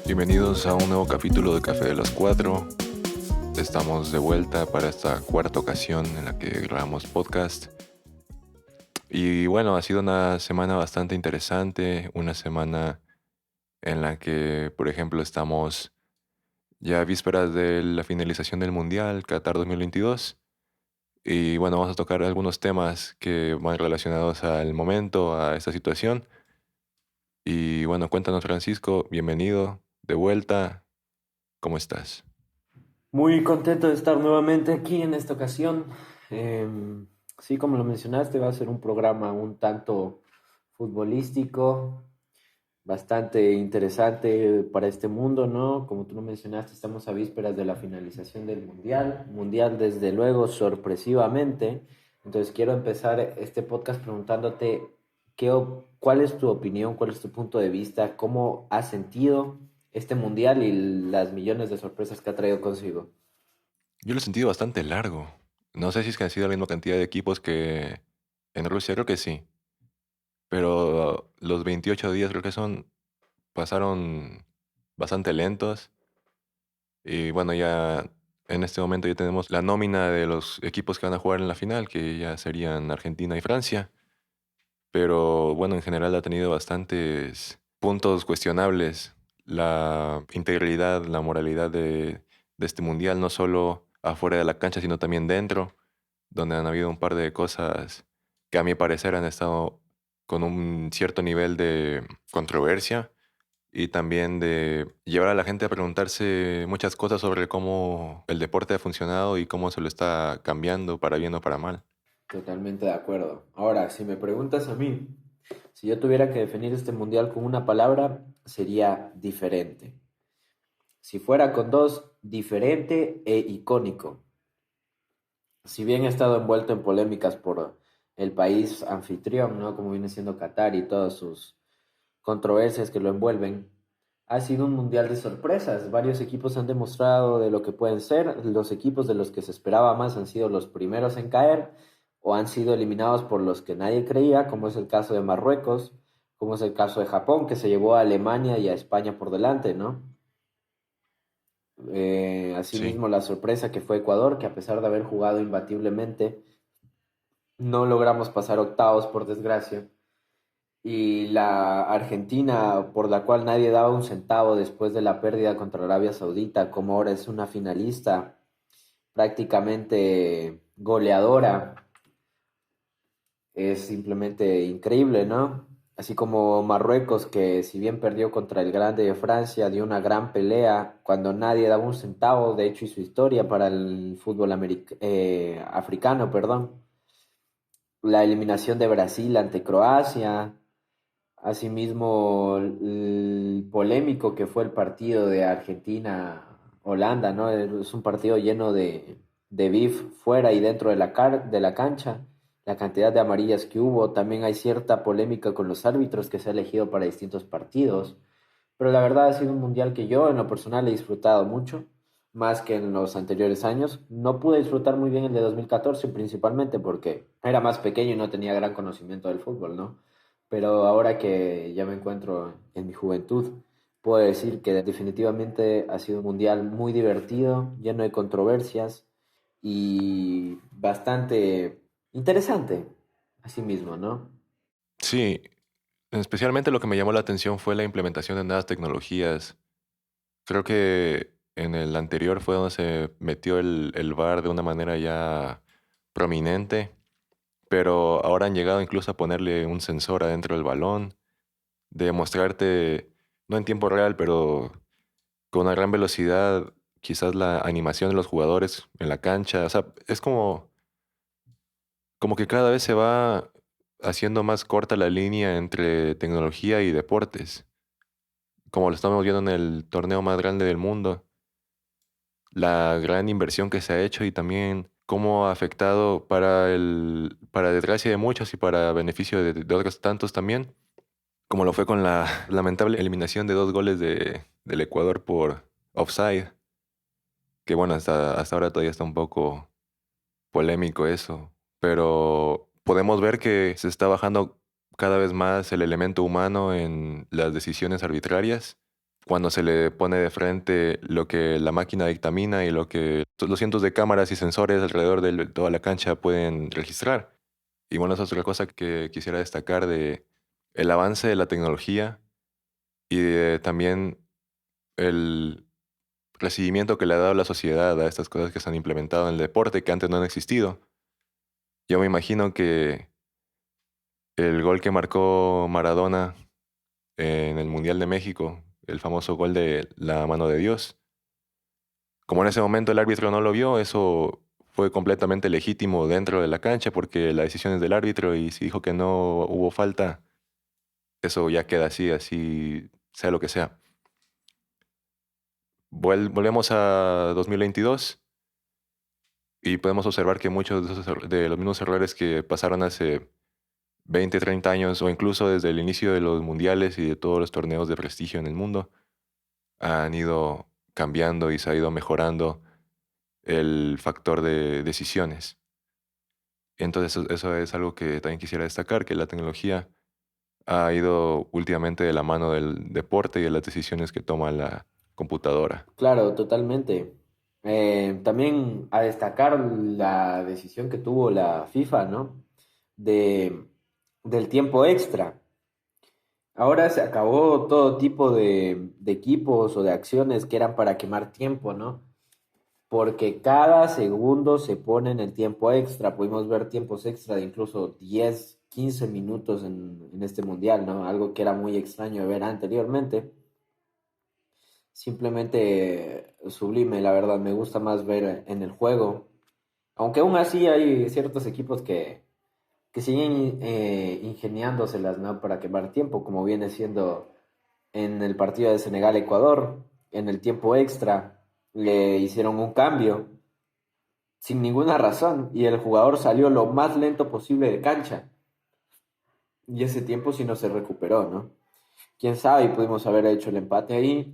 Bienvenidos a un nuevo capítulo de Café de los Cuatro. Estamos de vuelta para esta cuarta ocasión en la que grabamos podcast. Y bueno, ha sido una semana bastante interesante, una semana en la que, por ejemplo, estamos ya a vísperas de la finalización del Mundial Qatar 2022. Y bueno, vamos a tocar algunos temas que van relacionados al momento, a esta situación. Y bueno, cuéntanos, Francisco, bienvenido de vuelta. ¿Cómo estás? Muy contento de estar nuevamente aquí en esta ocasión. Sí, como lo mencionaste, va a ser un programa un tanto futbolístico, bastante interesante para este mundo, ¿no? Como tú lo mencionaste, estamos a vísperas de la finalización del Mundial. Mundial, desde luego, sorpresivamente. Entonces, quiero empezar este podcast preguntándote cuál es tu opinión, cuál es tu punto de vista, cómo has sentido este Mundial y las millones de sorpresas que ha traído consigo. Yo lo he sentido bastante largo. No sé si es que han sido la misma cantidad de equipos que en Rusia, creo que sí. Pero los 28 días creo que pasaron bastante lentos. Y bueno, ya en este momento ya tenemos la nómina de los equipos que van a jugar en la final, que ya serían Argentina y Francia. Pero bueno, en general ha tenido bastantes puntos cuestionables la integridad, la moralidad de este mundial, no solo afuera de la cancha, sino también dentro, donde han habido un par de cosas que a mi parecer han estado con un cierto nivel de controversia y también de llevar a la gente a preguntarse muchas cosas sobre cómo el deporte ha funcionado y cómo se lo está cambiando para bien o para mal. Totalmente de acuerdo. Ahora, si me preguntas a mí, si yo tuviera que definir este mundial con una palabra, sería diferente. Si fuera con dos, diferente e icónico. Si bien he estado envuelto en polémicas por el país anfitrión, ¿no? Como viene siendo Qatar y todas sus controversias que lo envuelven, ha sido un mundial de sorpresas. Varios equipos han demostrado de lo que pueden ser. Los equipos de los que se esperaba más han sido los primeros en caer o han sido eliminados por los que nadie creía, como es el caso de Marruecos, como es el caso de Japón, que se llevó a Alemania y a España por delante, ¿no? Sí. Asimismo, la sorpresa que fue Ecuador, que a pesar de haber jugado imbatiblemente, no logramos pasar octavos por desgracia. Y la Argentina, por la cual nadie daba un centavo después de la pérdida contra Arabia Saudita, como ahora es una finalista prácticamente goleadora, es simplemente increíble, ¿no? Así como Marruecos, que si bien perdió contra el grande de Francia, dio una gran pelea cuando nadie daba un centavo, de hecho hizo historia para el fútbol africano, perdón. La eliminación de Brasil ante Croacia. Asimismo, el polémico que fue el partido de Argentina-Holanda, ¿no? Es un partido lleno de beef fuera y dentro de de la cancha. La cantidad de amarillas que hubo, también hay cierta polémica con los árbitros que se ha elegido para distintos partidos. Pero la verdad ha sido un mundial que yo en lo personal he disfrutado mucho, más que en los anteriores años. No pude disfrutar muy bien el de 2014, principalmente porque era más pequeño y no tenía gran conocimiento del fútbol, ¿no? Pero ahora que ya me encuentro en mi juventud, puedo decir que definitivamente ha sido un mundial muy divertido, lleno de controversias y bastante interesante, así mismo, ¿no? Sí, especialmente lo que me llamó la atención fue la implementación de nuevas tecnologías. Creo que en el anterior fue donde se metió el VAR de una manera ya prominente, pero ahora han llegado incluso a ponerle un sensor adentro del balón, de mostrarte, no en tiempo real, pero con una gran velocidad, quizás la animación de los jugadores en la cancha. O sea, es como que cada vez se va haciendo más corta la línea entre tecnología y deportes, como lo estamos viendo en el torneo más grande del mundo, la gran inversión que se ha hecho y también cómo ha afectado para desgracia de muchos y para beneficio de otros tantos también, como lo fue con la lamentable eliminación de 2 goles del Ecuador por offside, que bueno, hasta ahora todavía está un poco polémico eso, pero podemos ver que se está bajando cada vez más el elemento humano en las decisiones arbitrarias cuando se le pone de frente lo que la máquina dictamina y lo que los cientos de cámaras y sensores alrededor de toda la cancha pueden registrar. Y bueno, esa es otra cosa que quisiera destacar de el avance de la tecnología y de también el recibimiento que le ha dado la sociedad a estas cosas que se han implementado en el deporte que antes no han existido. Yo me imagino que el gol que marcó Maradona en el Mundial de México, el famoso gol de la mano de Dios, como en ese momento el árbitro no lo vio, eso fue completamente legítimo dentro de la cancha porque la decisión es del árbitro y si dijo que no hubo falta, eso ya queda así, así sea lo que sea. Volvemos a 2022 y podemos observar que muchos de los mismos errores que pasaron hace 20, 30 años o incluso desde el inicio de los mundiales y de todos los torneos de prestigio en el mundo han ido cambiando y se ha ido mejorando el factor de decisiones. Entonces eso es algo que también quisiera destacar, que la tecnología ha ido últimamente de la mano del deporte y de las decisiones que toma la computadora. Claro, totalmente. También a destacar la decisión que tuvo la FIFA, ¿no? De, del tiempo extra. Ahora se acabó todo tipo de equipos o de acciones que eran para quemar tiempo, ¿no? Porque cada segundo se pone en el tiempo extra. Pudimos ver tiempos extra de incluso 10, 15 minutos en este mundial, ¿no? Algo que era muy extraño de ver anteriormente. Simplemente sublime, la verdad, me gusta más ver en el juego. Aunque aún así hay ciertos equipos que siguen ingeniándoselas, ¿no? Para quemar tiempo, como viene siendo en el partido de Senegal-Ecuador, en el tiempo extra, le hicieron un cambio sin ninguna razón y el jugador salió lo más lento posible de cancha. Y ese tiempo sí no se recuperó, ¿no? Quién sabe, y pudimos haber hecho el empate ahí.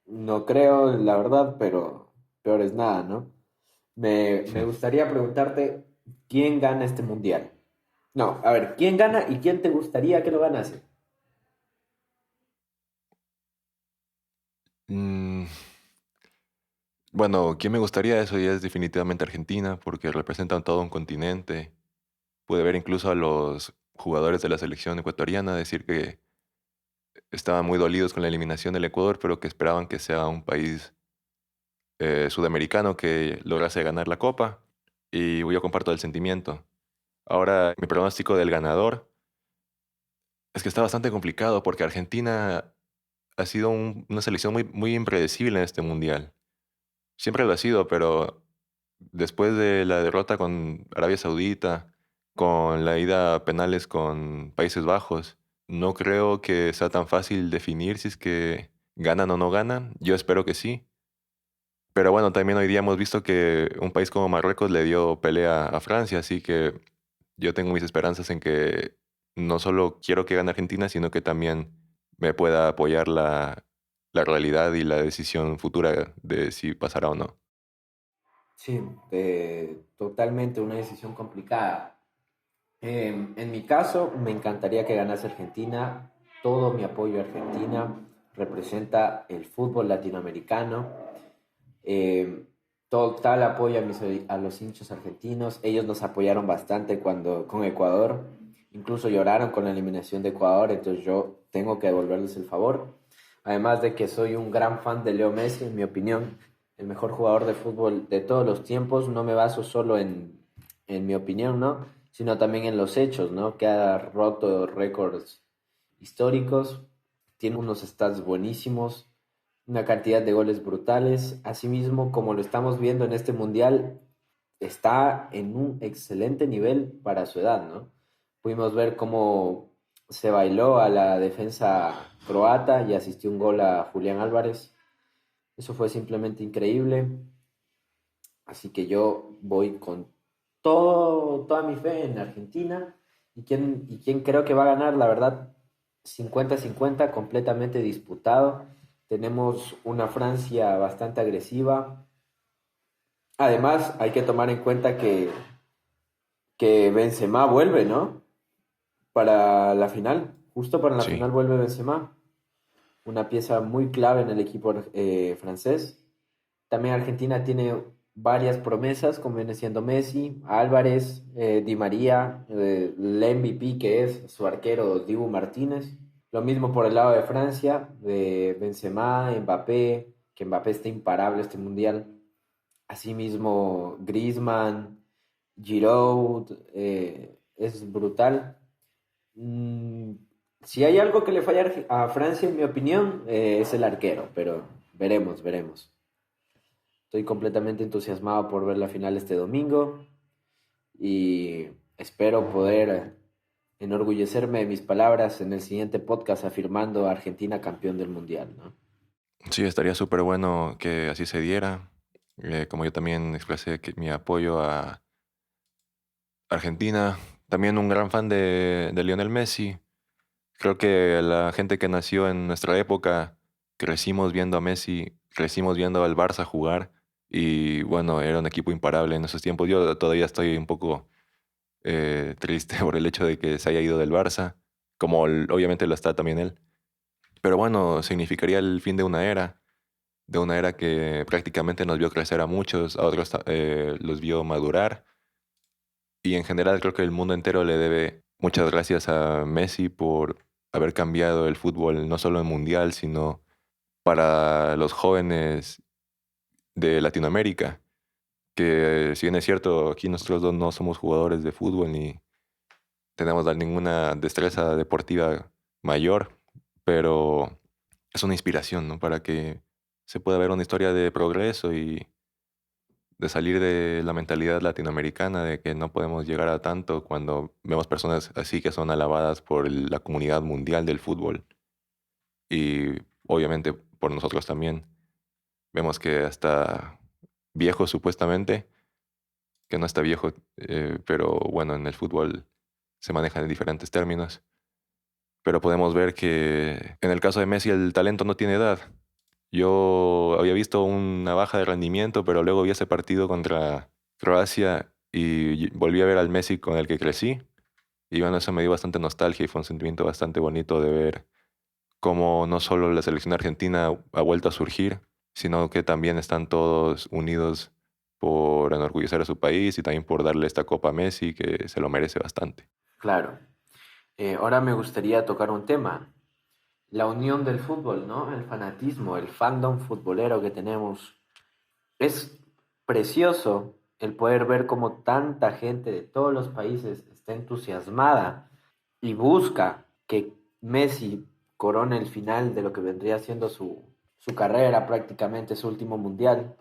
No creo, la verdad, pero peor es nada, ¿no? Me gustaría preguntarte, ¿quién gana este mundial? No, a ver, ¿quién gana y quién te gustaría que lo ganase? Mm, bueno, ¿quién me gustaría? Eso ya es definitivamente Argentina, porque representan todo un continente. Pude ver incluso a los jugadores de la selección ecuatoriana decir que estaban muy dolidos con la eliminación del Ecuador, pero que esperaban que sea un país sudamericano que lograse ganar la Copa. Y yo comparto el sentimiento. Ahora, mi pronóstico del ganador es que está bastante complicado porque Argentina ha sido una selección muy, muy impredecible en este mundial. Siempre lo ha sido, pero después de la derrota con Arabia Saudita, con la ida a penales con Países Bajos, no creo que sea tan fácil definir si es que ganan o no ganan. Yo espero que sí. Pero bueno, también hoy día hemos visto que un país como Marruecos le dio pelea a Francia, así que yo tengo mis esperanzas en que no solo quiero que gane Argentina, sino que también me pueda apoyar la realidad y la decisión futura de si pasará o no. Sí, totalmente una decisión complicada. En mi caso, me encantaría que ganase Argentina. Todo mi apoyo a Argentina representa el fútbol latinoamericano. Eh, Total apoyo a los hinchas argentinos. Ellos nos apoyaron bastante cuando con Ecuador. Incluso lloraron con la eliminación de Ecuador, entonces yo tengo que devolverles el favor. Además de que soy un gran fan de Leo Messi, en mi opinión, el mejor jugador de fútbol de todos los tiempos. No me baso solo en mi opinión, ¿no? Sino también en los hechos, ¿no? Que ha roto récords históricos, tiene unos stats buenísimos, una cantidad de goles brutales. Asimismo, como lo estamos viendo en este mundial, está en un excelente nivel para su edad, ¿no? Pudimos ver cómo se bailó a la defensa croata y asistió un gol a Julián Álvarez. Eso fue simplemente increíble. Así que yo voy con toda mi fe en Argentina. ¿Y quién creo que va a ganar? La verdad, 50-50 completamente disputado. Tenemos una Francia bastante agresiva. Además, hay que tomar en cuenta que Benzema vuelve, ¿no? Para la final. Justo para la Sí, final vuelve Benzema. una pieza muy clave en el equipo francés. También Argentina tiene varias promesas, como viene siendo Messi, Álvarez, Di María, el MVP que es su arquero Dibu Martínez. Lo mismo por el lado de Francia, de Benzema, Mbappé, que Mbappé está imparable este mundial. Asimismo, Griezmann, Giroud, es brutal. Mm, si hay algo que le falla a Francia, en mi opinión, es el arquero, pero veremos, veremos. Estoy completamente entusiasmado por ver la final este domingo y espero poder enorgullecerme de mis palabras en el siguiente podcast afirmando a Argentina campeón del mundial, ¿no? Sí, estaría súper bueno que así se diera. Como yo también expresé mi apoyo a Argentina, también un gran fan de Lionel Messi. Creo que la gente que nació en nuestra época crecimos viendo a Messi, crecimos viendo al Barça jugar y bueno, era un equipo imparable en esos tiempos. Yo todavía estoy un poco triste por el hecho de que se haya ido del Barça, como obviamente lo está también él. Pero bueno, significaría el fin de una era que prácticamente nos vio crecer a muchos, a otros los vio madurar y en general creo que el mundo entero le debe muchas gracias a Messi por haber cambiado el fútbol no solo en mundial, sino para los jóvenes de Latinoamérica, que si bien es cierto, aquí nosotros dos no somos jugadores de fútbol ni tenemos ninguna destreza deportiva mayor, pero es una inspiración, ¿no? Para que se pueda ver una historia de progreso y de salir de la mentalidad latinoamericana de que no podemos llegar a tanto cuando vemos personas así que son alabadas por la comunidad mundial del fútbol y obviamente por nosotros también. Vemos que hasta viejo supuestamente, que no está viejo, pero bueno, en el fútbol se manejan en diferentes términos. Pero podemos ver que en el caso de Messi el talento no tiene edad. Yo había visto una baja de rendimiento, pero luego vi ese partido contra Croacia y volví a ver al Messi con el que crecí. Y bueno, eso me dio bastante nostalgia y fue un sentimiento bastante bonito de ver cómo no solo la selección argentina ha vuelto a surgir, sino que también están todos unidos por enorgullecer a su país y también por darle esta copa a Messi, que se lo merece bastante. Claro. Ahora me gustaría tocar un tema, la unión del fútbol, ¿no? El fanatismo, el fandom futbolero que tenemos. Es precioso el poder ver cómo tanta gente de todos los países está entusiasmada y busca que Messi corone el final de lo que vendría siendo su carrera, prácticamente su último mundial,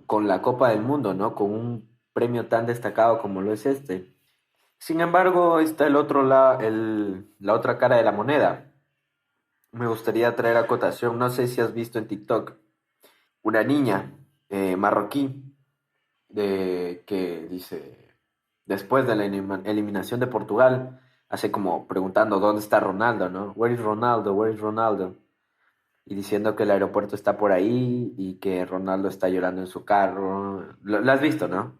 con la Copa del Mundo, ¿no? Con un premio tan destacado como lo es este. Sin embargo, está la otra cara de la moneda. Me gustaría traer a cotación, no sé si has visto en TikTok, una niña marroquí que dice, después de la eliminación de Portugal, hace como preguntando dónde está Ronaldo, ¿no? Where is Ronaldo? Where is Ronaldo? Y diciendo que el aeropuerto está por ahí y que Ronaldo está llorando en su carro. Lo has visto, ¿no?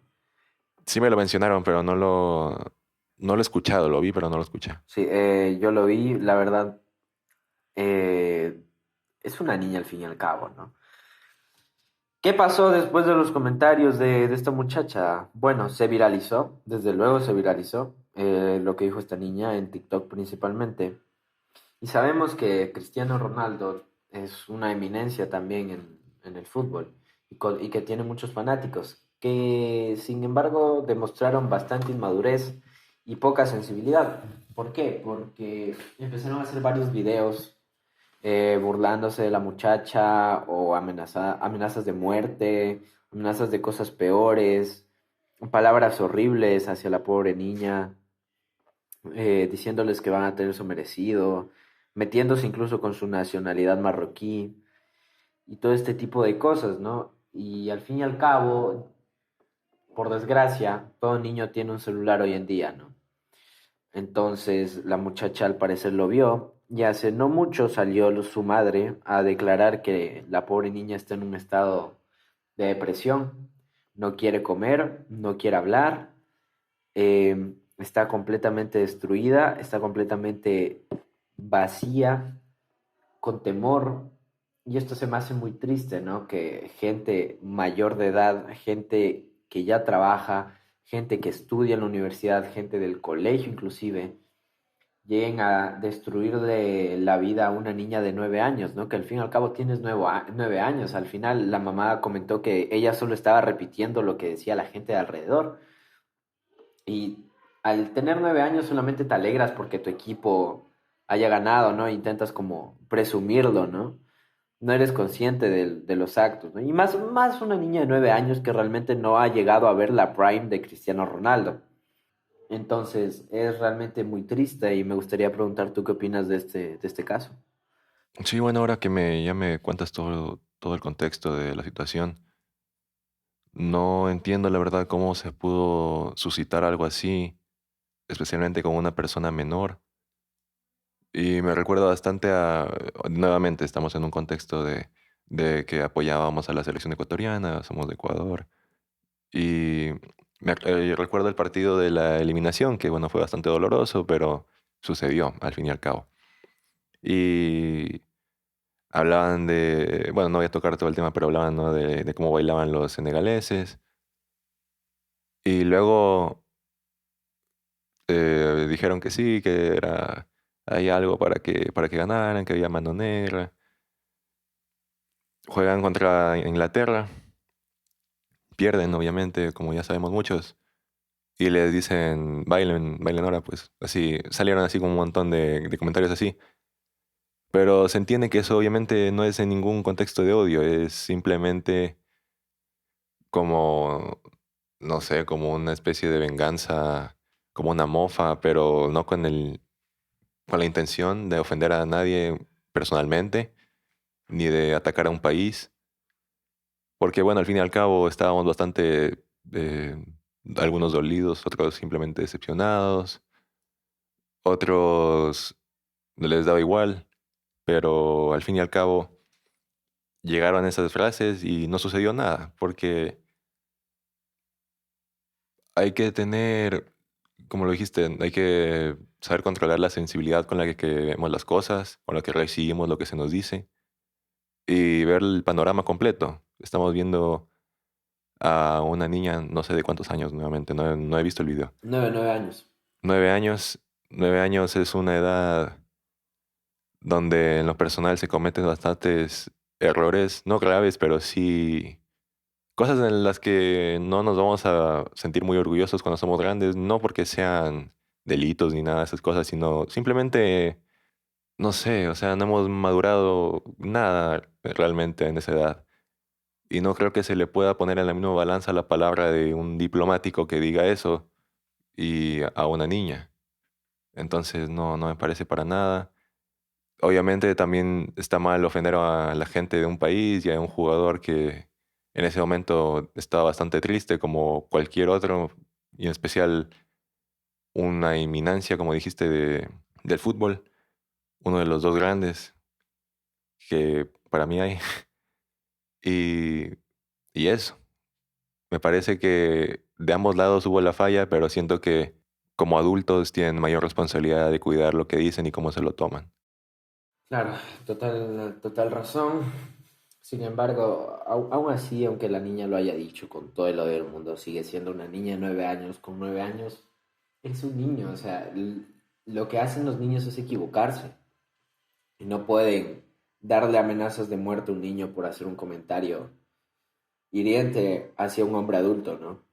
Sí me lo mencionaron, pero no lo he escuchado, lo vi, pero no lo escuché. Sí, yo lo vi, la verdad, eh, es una niña al fin y al cabo, ¿no? ¿Qué pasó después de los comentarios de esta muchacha? Bueno, se viralizó, desde luego se viralizó lo que dijo esta niña en TikTok principalmente. Y sabemos que Cristiano Ronaldo es una eminencia también en el fútbol y que tiene muchos fanáticos, que sin embargo demostraron bastante inmadurez y poca sensibilidad. ¿Por qué? Porque empezaron a hacer varios videos burlándose de la muchacha o amenazas de muerte, amenazas de cosas peores, palabras horribles hacia la pobre niña, diciéndoles que van a tener su merecido, metiéndose incluso con su nacionalidad marroquí y todo este tipo de cosas, ¿no? Y al fin y al cabo, por desgracia, todo niño tiene un celular hoy en día, ¿no? Entonces la muchacha al parecer lo vio y hace no mucho salió su madre a declarar que la pobre niña está en un estado de depresión, no quiere comer, no quiere hablar, está completamente destruida, está completamente vacía con temor, y esto se me hace muy triste, ¿no? Que gente mayor de edad, gente que ya trabaja, gente que estudia en la universidad, gente del colegio inclusive, lleguen a destruirle la vida a una niña de 9 años, ¿no? Que al fin y al cabo tienes 9 años. Al final la mamá comentó que ella solo estaba repitiendo lo que decía la gente de alrededor. Y al tener 9 años solamente te alegras porque tu equipo haya ganado, ¿no? Intentas como presumirlo, ¿no? No eres consciente de los actos, ¿no? Y más una niña de 9 años que realmente no ha llegado a ver la prime de Cristiano Ronaldo. Entonces es realmente muy triste y me gustaría preguntar tú qué opinas de este caso. Sí, bueno, ahora que ya me cuentas todo el contexto de la situación, no entiendo la verdad cómo se pudo suscitar algo así, especialmente con una persona menor. Y me recuerda bastante nuevamente estamos en un contexto de que apoyábamos a la selección ecuatoriana, somos de Ecuador. Y recuerdo el partido de la eliminación, que bueno, fue bastante doloroso, pero sucedió al fin y al cabo. Y hablaban bueno, no voy a tocar todo el tema, pero hablaban, ¿no? de cómo bailaban los senegaleses. Y luego dijeron que sí, que hay algo para que ganaran, que había mano negra. Juegan contra Inglaterra, pierden, obviamente, como ya sabemos muchos, y les dicen, bailen, bailen ahora, pues así, salieron así como un montón de comentarios así. Pero se entiende que eso obviamente no es en ningún contexto de odio, es simplemente como, no sé, como una especie de venganza, como una mofa, pero no con la intención de ofender a nadie personalmente, ni de atacar a un país, porque bueno, al fin y al cabo estábamos bastante, algunos dolidos, otros simplemente decepcionados, otros les daba igual, pero al fin y al cabo llegaron esas frases y no sucedió nada, porque hay que tener, como lo dijiste, hay que saber controlar la sensibilidad con la que vemos las cosas, con la que recibimos lo que se nos dice y ver el panorama completo. Estamos viendo a una niña, no sé de cuántos años nuevamente, no he visto el video. 9 años. 9 años, 9 años es una edad donde en lo personal se cometen bastantes errores, no graves, pero sí cosas en las que no nos vamos a sentir muy orgullosos cuando somos grandes, no porque sean delitos ni nada de esas cosas, sino simplemente, no sé, o sea, no hemos madurado nada realmente en esa edad. Y no creo que se le pueda poner en la misma balanza la palabra de un diplomático que diga eso y a una niña. Entonces no me parece para nada. Obviamente también está mal ofender a la gente de un país y a un jugador que en ese momento estaba bastante triste como cualquier otro, y en especial una inminancia, como dijiste, del fútbol, uno de los dos grandes que para mí hay. Y, y eso, me parece que de ambos lados hubo la falla, pero siento que como adultos tienen mayor responsabilidad de cuidar lo que dicen y cómo se lo toman. Claro, total razón. Sin embargo, aún así, aunque la niña lo haya dicho con todo el odio del mundo, sigue siendo una niña de 9 años. Con 9 años es un niño. O sea, lo que hacen los niños es equivocarse. Y no pueden darle amenazas de muerte a un niño por hacer un comentario hiriente hacia un hombre adulto, ¿no?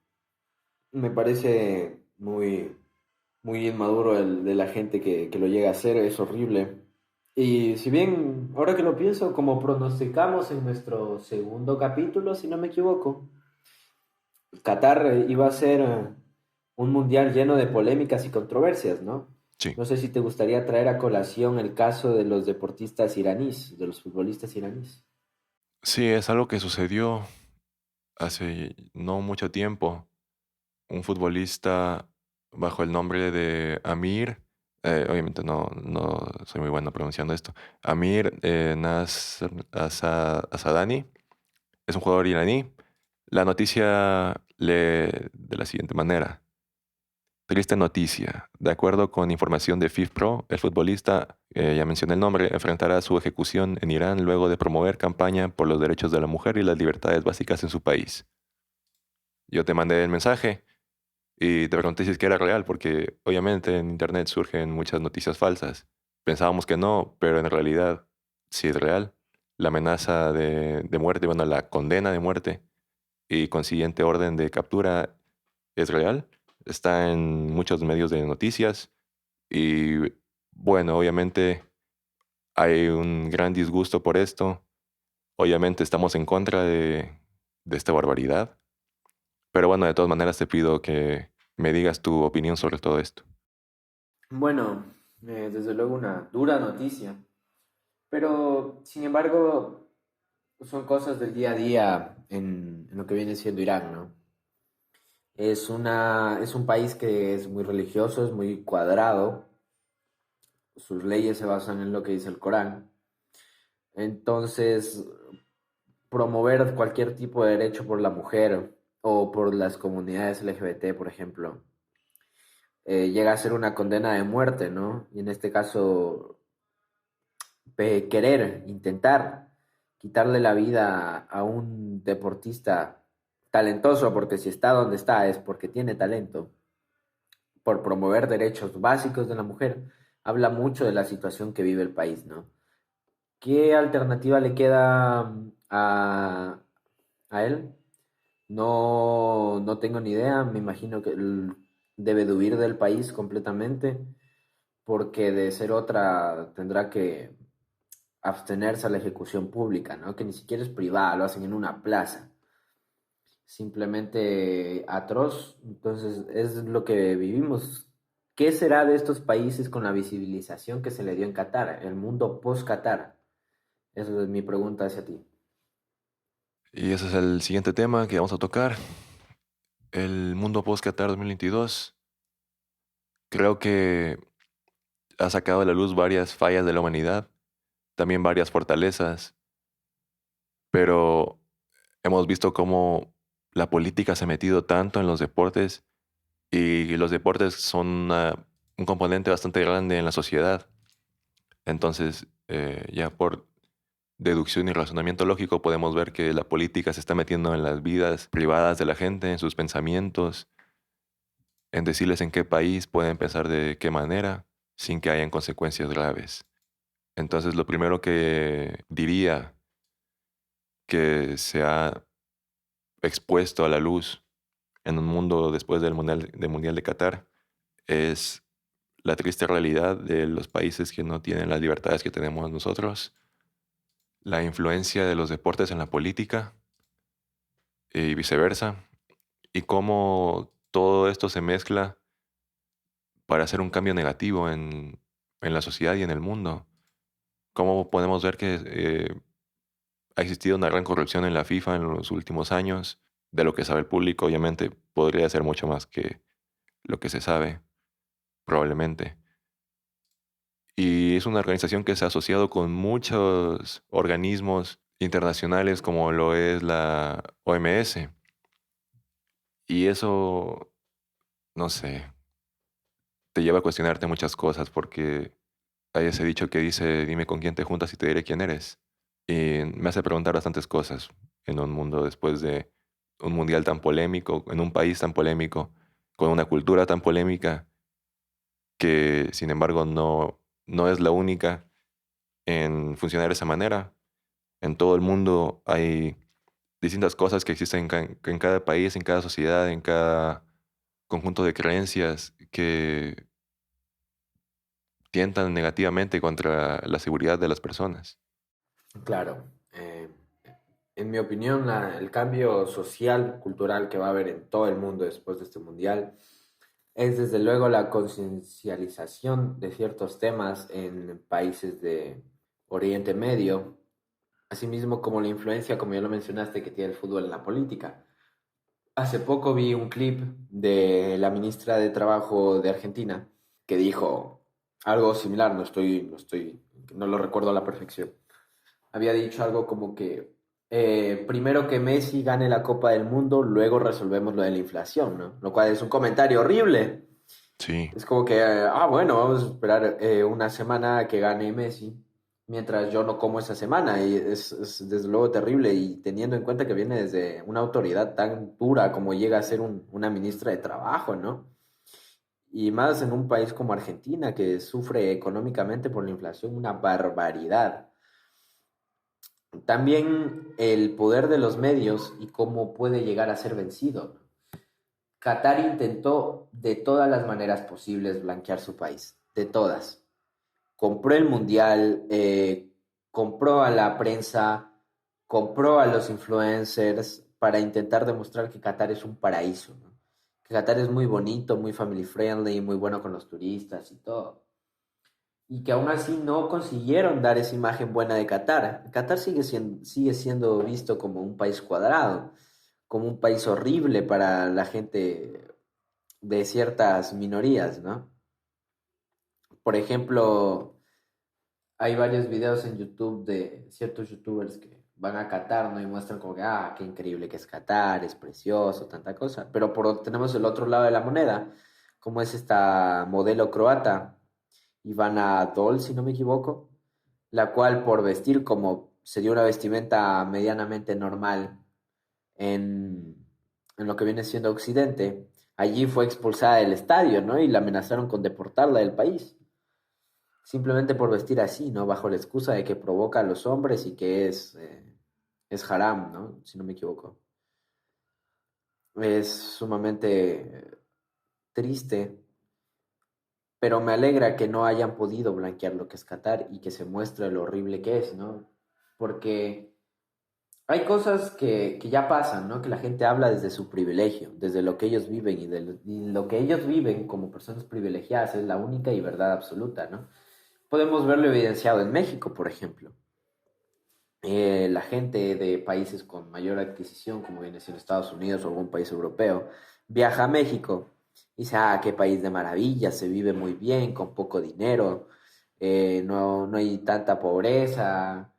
Me parece muy inmaduro el de la gente que lo llega a hacer, es horrible. Y si bien, ahora que lo pienso, como pronosticamos en nuestro segundo capítulo, si no me equivoco, Qatar iba a ser un mundial lleno de polémicas y controversias, ¿no? Sí, No sé si te gustaría traer a colación el caso de los deportistas iraníes, de los futbolistas iraníes. sí, es algo que sucedió hace no mucho tiempo. Un futbolista bajo el nombre de Amir, obviamente no soy muy bueno pronunciando esto, Amir Nasr Asadani, es un jugador iraní. La noticia lee de la siguiente manera. Triste noticia. De acuerdo con información de FIFPro, el futbolista, ya mencioné el nombre, enfrentará su ejecución en Irán luego de promover campaña por los derechos de la mujer y las libertades básicas en su país. Yo te mandé el mensaje y te pregunté si es que era real, porque obviamente en Internet surgen muchas noticias falsas. Pensábamos que no, pero en realidad sí es real. La amenaza de muerte, bueno, la condena de muerte y consiguiente orden de captura es real. Está en muchos medios de noticias y bueno, obviamente hay un gran disgusto por esto. Obviamente estamos en contra de esta barbaridad. Pero bueno, de todas maneras te pido que me digas tu opinión sobre todo esto. Bueno, desde luego una dura noticia, pero sin embargo son cosas del día a día en lo que viene siendo Irán, ¿no? Es un país que es muy religioso, es muy cuadrado, sus leyes se basan en lo que dice el Corán. Entonces, promover cualquier tipo de derecho por la mujer o por las comunidades LGBT, por ejemplo, llega a ser una condena de muerte, ¿no? Y en este caso, querer, intentar quitarle la vida a un deportista talentoso, porque si está donde está es porque tiene talento, por promover derechos básicos de la mujer, habla mucho de la situación que vive el país, ¿no? ¿Qué alternativa le queda a él? No, no tengo ni idea, me imagino que él debe de huir del país completamente, porque de ser otra tendrá que abstenerse a la ejecución pública, ¿no? Que ni siquiera es privada, lo hacen en una plaza. Simplemente atroz. Entonces, es lo que vivimos. ¿Qué será de estos países con la visibilización que se le dio en Qatar, el mundo post-Qatar? Esa es mi pregunta hacia ti. Y ese es el siguiente tema que vamos a tocar, el mundo post-Qatar 2022. Creo que ha sacado a la luz varias fallas de la humanidad, también varias fortalezas, pero hemos visto cómo la política se ha metido tanto en los deportes y los deportes son un componente bastante grande en la sociedad. Entonces, ya por deducción y razonamiento lógico podemos ver que la política se está metiendo en las vidas privadas de la gente, en sus pensamientos, en decirles en qué país pueden pensar de qué manera, sin que hayan consecuencias graves. Entonces, lo primero que diría que se ha expuesto a la luz en un mundo después del Mundial de Qatar es la triste realidad de los países que no tienen las libertades que tenemos nosotros, la influencia de los deportes en la política y viceversa, y cómo todo esto se mezcla para hacer un cambio negativo en la sociedad y en el mundo. Cómo podemos ver que ha existido una gran corrupción en la FIFA en los últimos años. De lo que sabe el público, obviamente, podría ser mucho más que lo que se sabe, probablemente. Y es una organización que se ha asociado con muchos organismos internacionales como lo es la OMS. Y eso, no sé, te lleva a cuestionarte muchas cosas porque hay ese dicho que dice, dime con quién te juntas y te diré quién eres. Y me hace preguntar bastantes cosas en un mundo después de un mundial tan polémico, en un país tan polémico, con una cultura tan polémica, que sin embargo no es la única en funcionar de esa manera. En todo el mundo hay distintas cosas que existen en cada país, en cada sociedad, en cada conjunto de creencias que tientan negativamente contra la seguridad de las personas. Claro, en mi opinión, el cambio social, cultural que va a haber en todo el mundo después de este mundial es desde luego la conciencialización de ciertos temas en países de Oriente Medio, asimismo como la influencia, como ya lo mencionaste, que tiene el fútbol en la política. Hace poco vi un clip de la ministra de Trabajo de Argentina que dijo algo similar, no lo recuerdo a la perfección. Había dicho algo como que primero que Messi gane la Copa del Mundo, luego resolvemos lo de la inflación, ¿no? Lo cual es un comentario horrible, Sí, Es como que, bueno, vamos a esperar una semana a que gane Messi, mientras yo no como esa semana. Y es desde luego terrible. Y teniendo en cuenta que viene desde una autoridad tan dura como llega a ser una ministra de Trabajo, ¿no? Y más en un país como Argentina, que sufre económicamente por la inflación una barbaridad. También el poder de los medios y cómo puede llegar a ser vencido. Qatar intentó de todas las maneras posibles blanquear su país, de todas. Compró el mundial, compró a la prensa, compró a los influencers para intentar demostrar que Qatar es un paraíso, ¿no? Que Qatar es muy bonito, muy family friendly, muy bueno con los turistas y todo. Y que aún así no consiguieron dar esa imagen buena de Qatar. Qatar sigue siendo visto como un país cuadrado, como un país horrible para la gente de ciertas minorías, ¿no? Por ejemplo, hay varios videos en YouTube de ciertos youtubers que van a Qatar, ¿no? Y muestran como que, qué increíble que es Qatar, es precioso, tanta cosa. Pero tenemos el otro lado de la moneda, como es esta modelo croata, Ivana Dol, si no me equivoco, la cual por vestir como sería una vestimenta medianamente normal en lo que viene siendo Occidente, allí fue expulsada del estadio, ¿no? Y la amenazaron con deportarla del país, simplemente por vestir así, ¿no? Bajo la excusa de que provoca a los hombres y que es haram, ¿no? Si no me equivoco. Es sumamente triste, pero me alegra que no hayan podido blanquear lo que es Qatar y que se muestre lo horrible que es, ¿no? Porque hay cosas que ya pasan, ¿no? Que la gente habla desde su privilegio, desde lo que ellos viven y lo que ellos viven como personas privilegiadas es la única y verdad absoluta, ¿no? Podemos verlo evidenciado en México, por ejemplo. La gente de países con mayor adquisición, como viene siendo Estados Unidos o algún país europeo, viaja a México y dice, qué país de maravilla, se vive muy bien, con poco dinero, no hay tanta pobreza,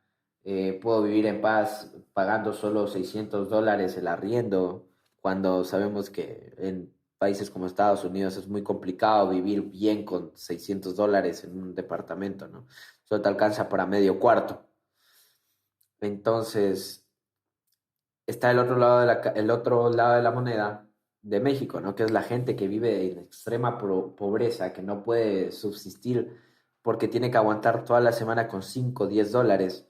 puedo vivir en paz pagando solo $600 el arriendo, cuando sabemos que en países como Estados Unidos es muy complicado vivir bien con $600 en un departamento, ¿no? Solo te alcanza para medio cuarto. Entonces, está el otro lado de la moneda de México, ¿no? Que es la gente que vive en extrema pobreza, que no puede subsistir porque tiene que aguantar toda la semana con 5 o 10 dólares.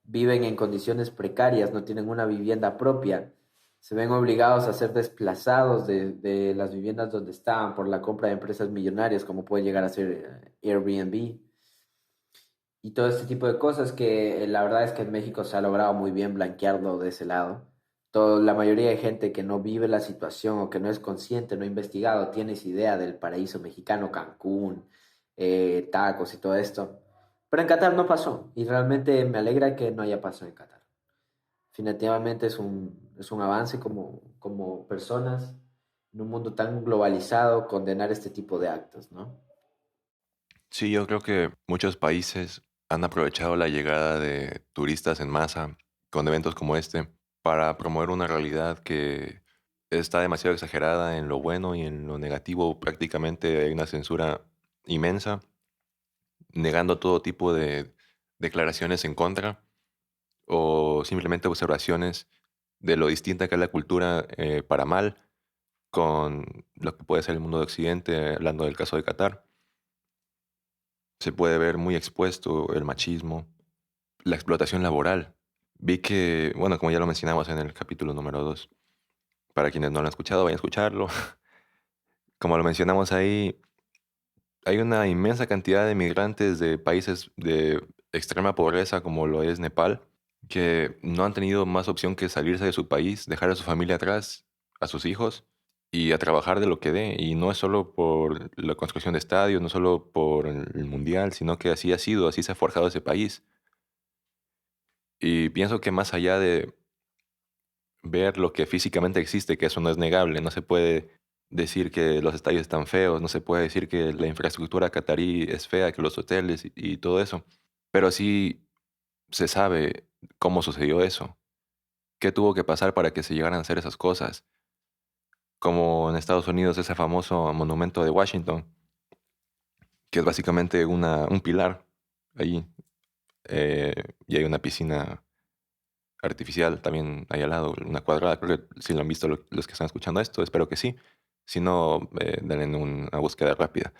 Viven en condiciones precarias, no tienen una vivienda propia. Se ven obligados a ser desplazados de las viviendas donde estaban por la compra de empresas millonarias, como puede llegar a ser Airbnb y todo este tipo de cosas que la verdad es que en México se ha logrado muy bien blanquearlo de ese lado. La mayoría de gente que no vive la situación o que no es consciente, no ha investigado, tiene esa idea del paraíso mexicano, Cancún, tacos y todo esto. Pero en Qatar no pasó y realmente me alegra que no haya pasado en Qatar. Definitivamente es un avance como personas en un mundo tan globalizado condenar este tipo de actos, ¿no? sí, yo creo que muchos países han aprovechado la llegada de turistas en masa con eventos como este para promover una realidad que está demasiado exagerada en lo bueno y en lo negativo. Prácticamente hay una censura inmensa, negando todo tipo de declaraciones en contra o simplemente observaciones de lo distinta que es la cultura para mal con lo que puede ser el mundo de Occidente, hablando del caso de Qatar. Se puede ver muy expuesto el machismo, la explotación laboral. Vi que, bueno, como ya lo mencionamos en el capítulo número 2, para quienes no lo han escuchado, vayan a escucharlo. Como lo mencionamos ahí, hay una inmensa cantidad de migrantes de países de extrema pobreza, como lo es Nepal, que no han tenido más opción que salirse de su país, dejar a su familia atrás, a sus hijos, y a trabajar de lo que dé. Y no es solo por la construcción de estadios, no solo por el mundial, sino que así ha sido, así se ha forjado ese país. Y pienso que más allá de ver lo que físicamente existe, que eso no es negable, no se puede decir que los estadios están feos, no se puede decir que la infraestructura catarí es fea, que los hoteles y todo eso, pero sí se sabe cómo sucedió eso, qué tuvo que pasar para que se llegaran a hacer esas cosas. como en Estados Unidos ese famoso monumento de Washington, que es básicamente un pilar ahí, eh, y hay una piscina artificial también ahí al lado, una cuadrada. Creo que si lo han visto los que están escuchando esto, espero que sí. Si no, denle una búsqueda rápida.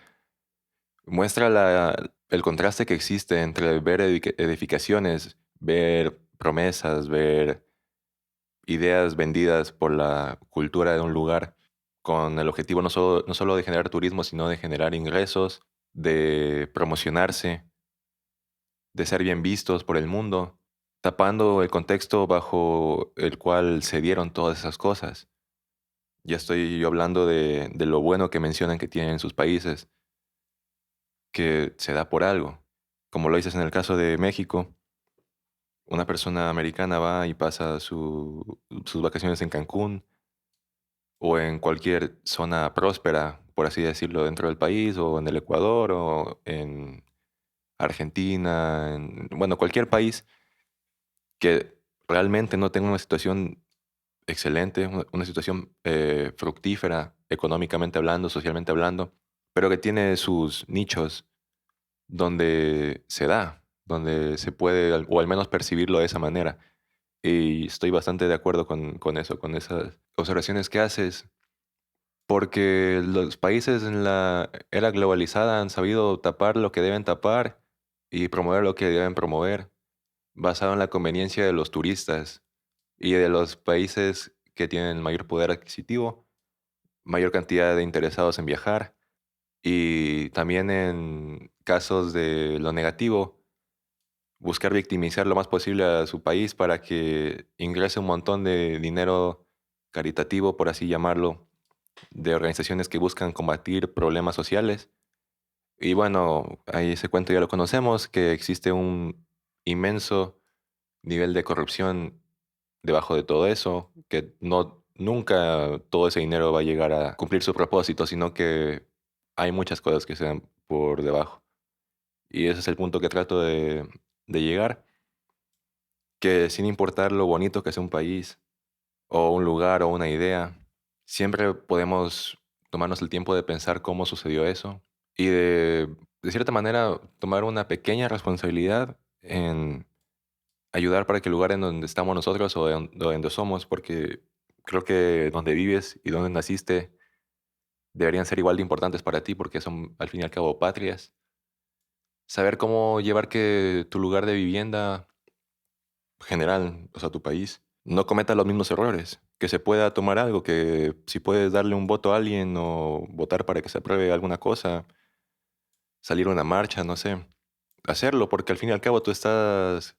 Muestra el contraste que existe entre ver edificaciones, ver promesas, ver ideas vendidas por la cultura de un lugar con el objetivo no solo de generar turismo, sino de generar ingresos, de promocionarse, de ser bien vistos por el mundo, tapando el contexto bajo el cual se dieron todas esas cosas. Ya estoy yo hablando de lo bueno que mencionan que tienen sus países, que se da por algo. Como lo dices en el caso de México, una persona americana va y pasa sus vacaciones en Cancún o en cualquier zona próspera, por así decirlo, dentro del país, o en el Ecuador, o en Argentina, bueno, cualquier país que realmente no tenga una situación excelente, una situación fructífera, económicamente hablando, socialmente hablando, pero que tiene sus nichos donde se da, donde se puede, o al menos percibirlo de esa manera. Y estoy bastante de acuerdo con eso, con esas observaciones que haces, porque los países en la era globalizada han sabido tapar lo que deben tapar y promover lo que deben promover, basado en la conveniencia de los turistas y de los países que tienen mayor poder adquisitivo, mayor cantidad de interesados en viajar, y también en casos de lo negativo, buscar victimizar lo más posible a su país para que ingrese un montón de dinero caritativo, por así llamarlo, de organizaciones que buscan combatir problemas sociales. Y bueno, ahí ese cuento ya lo conocemos, que existe un inmenso nivel de corrupción debajo de todo eso, que no nunca todo ese dinero va a llegar a cumplir su propósito, sino que hay muchas cosas que se dan por debajo. Y ese es el punto que trato de llegar, que sin importar lo bonito que sea un país, o un lugar, o una idea, siempre podemos tomarnos el tiempo de pensar cómo sucedió eso y de cierta manera, tomar una pequeña responsabilidad en ayudar para que el lugar en donde estamos nosotros o donde somos, porque creo que donde vives y donde naciste deberían ser igual de importantes para ti porque son al fin y al cabo patrias. Saber cómo llevar que tu lugar de vivienda general, o sea, tu país, no cometa los mismos errores. Que se pueda tomar algo, que si puedes darle un voto a alguien o votar para que se apruebe alguna cosa, salir a una marcha, no sé, hacerlo, porque al fin y al cabo tú estás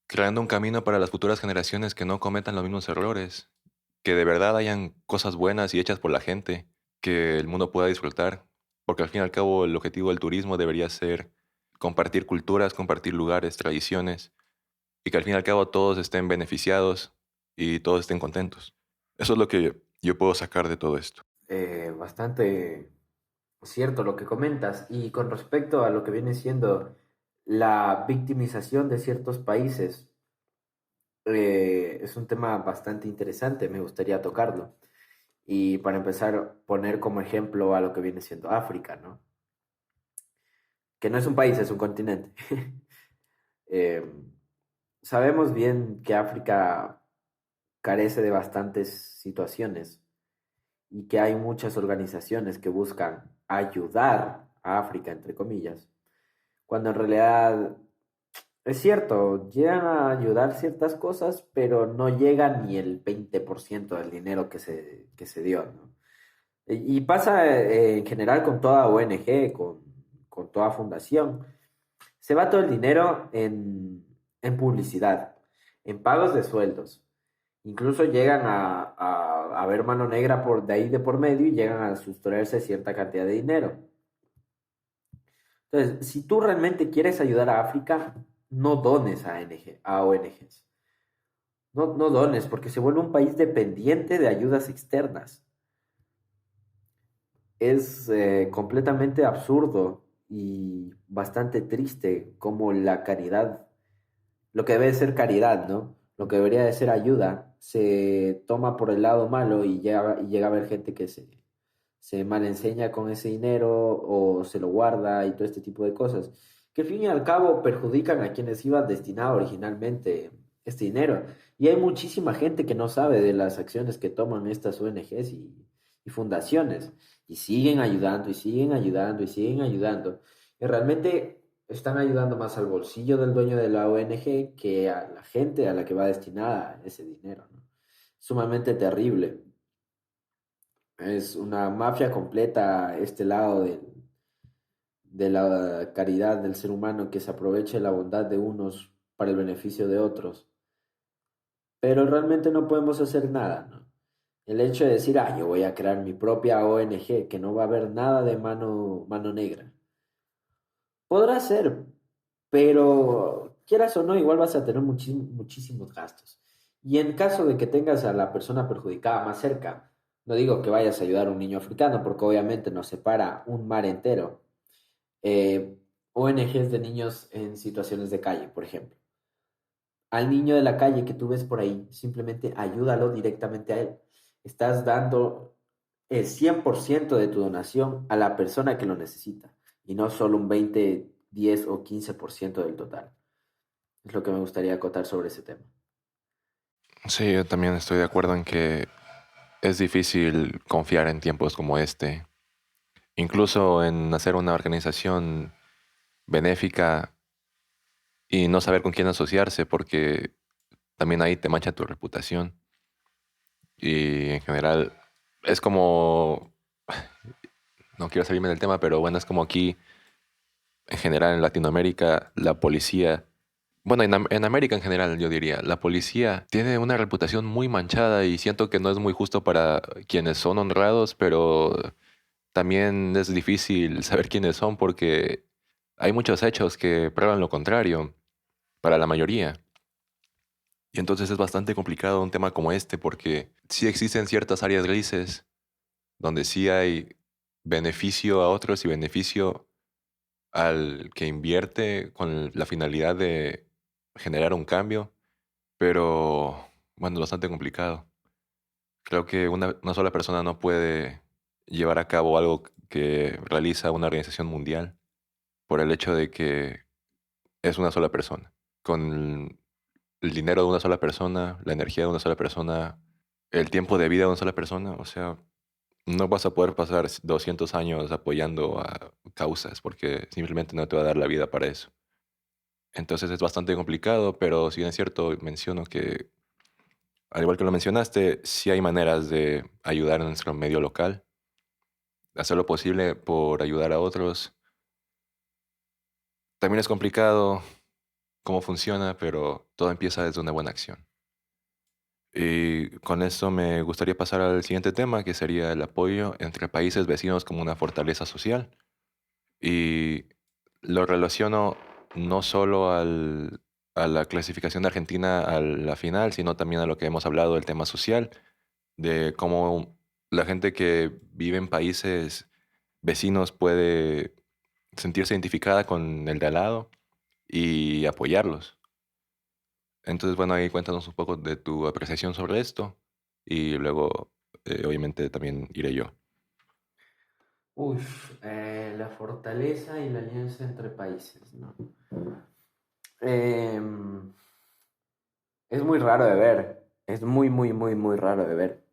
creando un camino para las futuras generaciones que no cometan los mismos errores, que de verdad hayan cosas buenas y hechas por la gente, que el mundo pueda disfrutar, porque al fin y al cabo el objetivo del turismo debería ser compartir culturas, compartir lugares, tradiciones, y que al fin y al cabo todos estén beneficiados y todos estén contentos. Eso es lo que yo puedo sacar de todo esto. Bastante cierto lo que comentas. Y con respecto a lo que viene siendo la victimización de ciertos países, es un tema bastante interesante, me gustaría tocarlo. Y para empezar, poner como ejemplo a lo que viene siendo África, ¿no? Que no es un país, es un continente. Eh, Sabemos bien que África carece de bastantes situaciones y que hay muchas organizaciones que buscan ayudar a África, entre comillas, cuando en realidad es cierto, llegan a ayudar ciertas cosas, pero no llega ni el 20% del dinero que se dio, ¿no? Y pasa en general con toda ONG, con toda fundación. Se va todo el dinero en publicidad, en pagos de sueldos. Incluso llegan a ver mano negra por de ahí de por medio y llegan a sustraerse cierta cantidad de dinero. Entonces, si tú realmente quieres ayudar a África, no dones a ONGs. No, no dones, porque se vuelve un país dependiente de ayudas externas. Es completamente absurdo y bastante triste como la caridad, lo que debe ser caridad, ¿no? lo que debería de ser ayuda, se toma por el lado malo y llega a haber gente que se mal enseña con ese dinero o se lo guarda y todo este tipo de cosas, que al fin y al cabo perjudican a quienes iba destinado originalmente este dinero. Y hay muchísima gente que no sabe de las acciones que toman estas ONGs y fundaciones y siguen ayudando y siguen ayudando y siguen ayudando. Y realmente están ayudando más al bolsillo del dueño de la ONG que a la gente a la que va destinada ese dinero, ¿no? Sumamente terrible. Es una mafia completa este lado de la caridad del ser humano que se aprovecha de la bondad de unos para el beneficio de otros. Pero realmente no podemos hacer nada, ¿no? El hecho de decir, ah, yo voy a crear mi propia ONG, que no va a haber nada de mano negra. Podrá ser, pero quieras o no, igual vas a tener muchísimos gastos. Y en caso de que tengas a la persona perjudicada más cerca, no digo que vayas a ayudar a un niño africano, porque obviamente nos separa un mar entero. ONGs de niños en situaciones de calle, por ejemplo. Al niño de la calle que tú ves por ahí, simplemente ayúdalo directamente a él. Estás dando el 100% de tu donación a la persona que lo necesita y no solo un 20, 10 o 15% del total. Es lo que me gustaría acotar sobre ese tema. Sí, yo también estoy de acuerdo en que es difícil confiar en tiempos como este. Incluso en hacer una organización benéfica y no saber con quién asociarse, porque también ahí te mancha tu reputación. Y en general es como, no quiero salirme del tema, pero bueno, es como aquí, en general en Latinoamérica, la policía, bueno, en América en general yo diría, la policía tiene una reputación muy manchada y siento que no es muy justo para quienes son honrados, pero también es difícil saber quiénes son porque hay muchos hechos que prueban lo contrario para la mayoría. Y entonces es bastante complicado un tema como este porque sí existen ciertas áreas grises donde sí hay beneficio a otros y beneficio al que invierte con la finalidad de generar un cambio, pero bueno, es bastante complicado. Creo que una sola persona no puede llevar a cabo algo que realiza una organización mundial por el hecho de que es una sola persona. Con el dinero de una sola persona, la energía de una sola persona, el tiempo de vida de una sola persona, o sea, no vas a poder pasar 200 años apoyando a causas porque simplemente no te va a dar la vida para eso. Entonces es bastante complicado, pero si bien es cierto, menciono que, al igual que lo mencionaste, sí hay maneras de ayudar en nuestro medio local, hacer lo posible por ayudar a otros. También es complicado cómo funciona, pero todo empieza desde una buena acción. Y con esto me gustaría pasar al siguiente tema, que sería el apoyo entre países vecinos como una fortaleza social. Y lo relaciono no solo a la clasificación de Argentina a la final, sino también a lo que hemos hablado del tema social, de cómo la gente que vive en países vecinos puede sentirse identificada con el de al lado y apoyarlos. Entonces, bueno, ahí cuéntanos un poco de tu apreciación sobre esto y luego, obviamente, también iré yo. Uf, la fortaleza y la alianza entre países, ¿no? Em, es muy raro de ver, es muy raro de ver.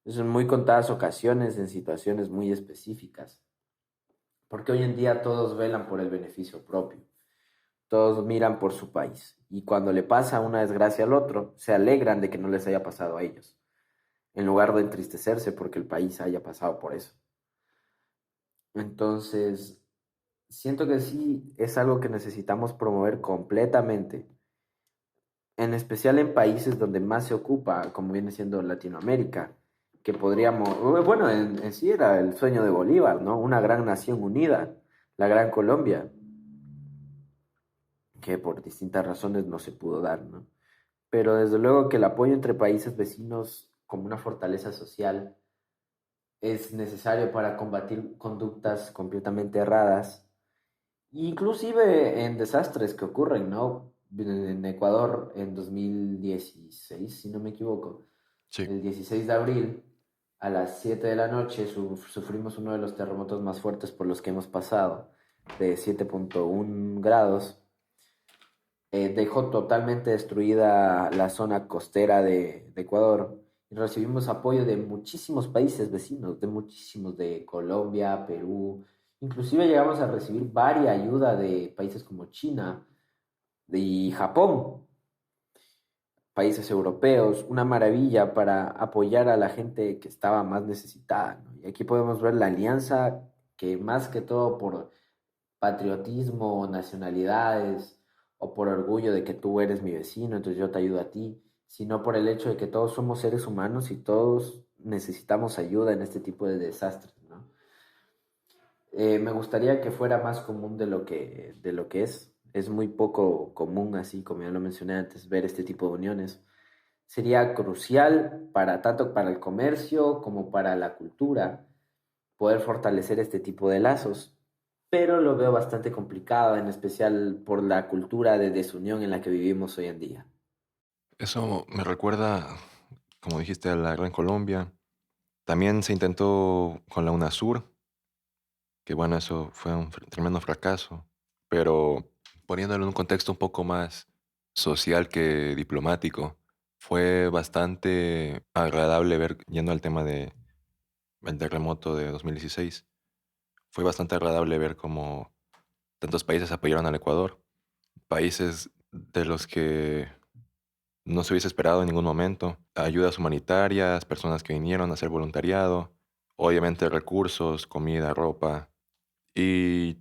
Es en muy contadas ocasiones, en situaciones muy específicas, porque hoy en día todos velan por el beneficio propio, todos miran por su país, y cuando le pasa una desgracia al otro, se alegran de que no les haya pasado a ellos, en lugar de entristecerse porque el país haya pasado por eso. Entonces, siento que sí es algo que necesitamos promover completamente, en especial en países donde más se ocupa, como viene siendo Latinoamérica, que podríamos, bueno, en sí era el sueño de Bolívar, ¿no? Una gran nación unida, la Gran Colombia, que por distintas razones no se pudo dar, ¿no? Pero desde luego que el apoyo entre países vecinos como una fortaleza social es necesario para combatir conductas completamente erradas, inclusive en desastres que ocurren, ¿no? en Ecuador en 2016, si no me equivoco. Sí. El 16 de abril, a las 7 de la noche, sufrimos uno de los terremotos más fuertes por los que hemos pasado, de 7,1 grados. Dejó totalmente destruida la zona costera de Ecuador y recibimos apoyo de muchísimos países vecinos, de muchísimos, de Colombia, Perú, inclusive llegamos a recibir varia ayuda de países como China y Japón, países europeos, una maravilla para apoyar a la gente que estaba más necesitada, ¿no? Y aquí podemos ver la alianza que más que todo por patriotismo, nacionalidades o por orgullo de que tú eres mi vecino, entonces yo te ayudo a ti, sino por el hecho de que todos somos seres humanos y todos necesitamos ayuda en este tipo de desastres, ¿no? Me gustaría que fuera más común de lo que es. Es muy poco común, así como ya lo mencioné antes, ver este tipo de uniones. Sería crucial para tanto para el comercio como para la cultura poder fortalecer este tipo de lazos, pero lo veo bastante complicado, en especial por la cultura de desunión en la que vivimos hoy en día. Eso me recuerda, como dijiste, a la Gran Colombia. También se intentó con la UNASUR, que bueno, eso fue un tremendo fracaso, pero poniéndolo en un contexto un poco más social que diplomático, fue bastante agradable ver, yendo al tema de el terremoto de 2016, fue bastante agradable ver cómo tantos países apoyaron al Ecuador, países de los que no se hubiese esperado en ningún momento, ayudas humanitarias, personas que vinieron a hacer voluntariado, obviamente recursos, comida, ropa, y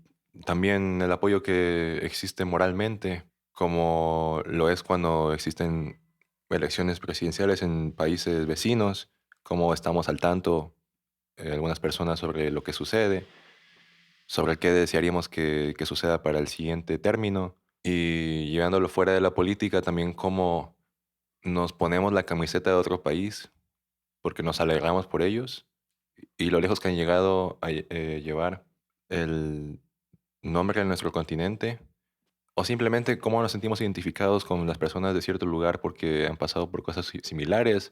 también el apoyo que existe moralmente, como lo es cuando existen elecciones presidenciales en países vecinos, como estamos al tanto, algunas personas sobre lo que sucede, sobre qué desearíamos que suceda para el siguiente término, y llevándolo fuera de la política, también cómo nos ponemos la camiseta de otro país porque nos alegramos por ellos y lo lejos que han llegado a llevar el nombre de nuestro continente, o simplemente cómo nos sentimos identificados con las personas de cierto lugar porque han pasado por cosas similares,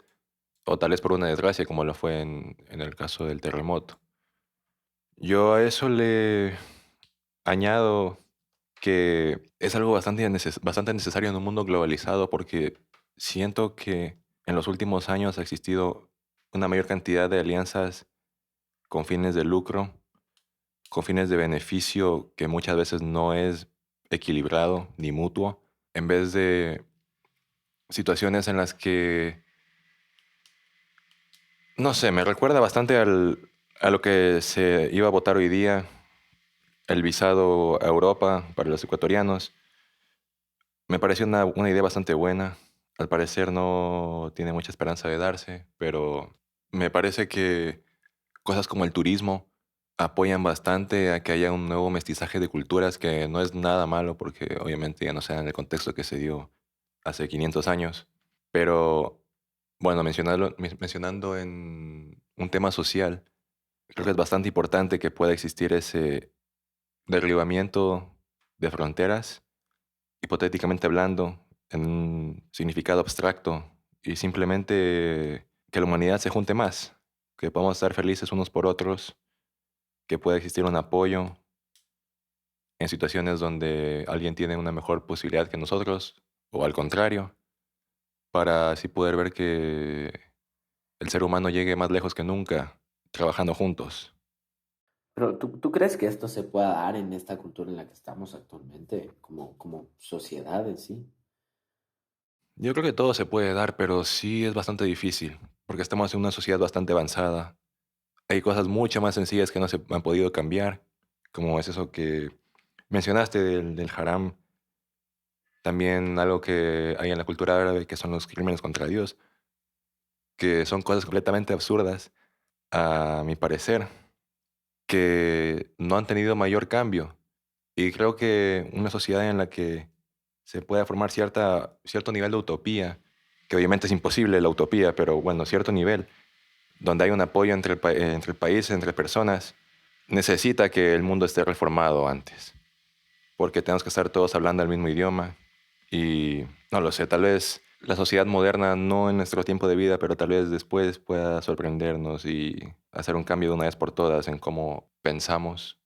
o tal vez por una desgracia, como lo fue en el caso del terremoto. Yo a eso le añado que es algo bastante necesario en un mundo globalizado porque siento que en los últimos años ha existido una mayor cantidad de alianzas con fines de lucro, con fines de beneficio que muchas veces no es equilibrado ni mutuo, en vez de situaciones en las que, no sé, me recuerda bastante a lo que se iba a votar hoy día, el visado a Europa para los ecuatorianos. Me pareció una idea bastante buena. Al parecer no tiene mucha esperanza de darse, pero me parece que cosas como el turismo apoyan bastante a que haya un nuevo mestizaje de culturas que no es nada malo porque obviamente ya no sea en el contexto que se dio hace 500 años. Pero bueno, mencionando en un tema social, creo que es bastante importante que pueda existir ese derribamiento de fronteras, hipotéticamente hablando, en un significado abstracto y simplemente que la humanidad se junte más, que podamos estar felices unos por otros, que pueda existir un apoyo en situaciones donde alguien tiene una mejor posibilidad que nosotros, o al contrario, para así poder ver que el ser humano llegue más lejos que nunca, trabajando juntos. Pero ¿tú crees que esto se pueda dar en esta cultura en la que estamos actualmente, como sociedad en sí? Yo creo que todo se puede dar, pero sí es bastante difícil, porque estamos en una sociedad bastante avanzada. Hay cosas mucho más sencillas que no se han podido cambiar, como es eso que mencionaste del haram, también algo que hay en la cultura árabe, que son los crímenes contra Dios, que son cosas completamente absurdas, a mi parecer, que no han tenido mayor cambio. Y creo que una sociedad en la que se pueda formar cierto nivel de utopía, que obviamente es imposible la utopía, pero bueno, cierto nivel, donde hay un apoyo entre el país, entre personas, necesita que el mundo esté reformado antes, porque tenemos que estar todos hablando el mismo idioma Y no lo sé, tal vez la sociedad moderna, no en nuestro tiempo de vida, pero tal vez después pueda sorprendernos y hacer un cambio de una vez por todas en cómo pensamos,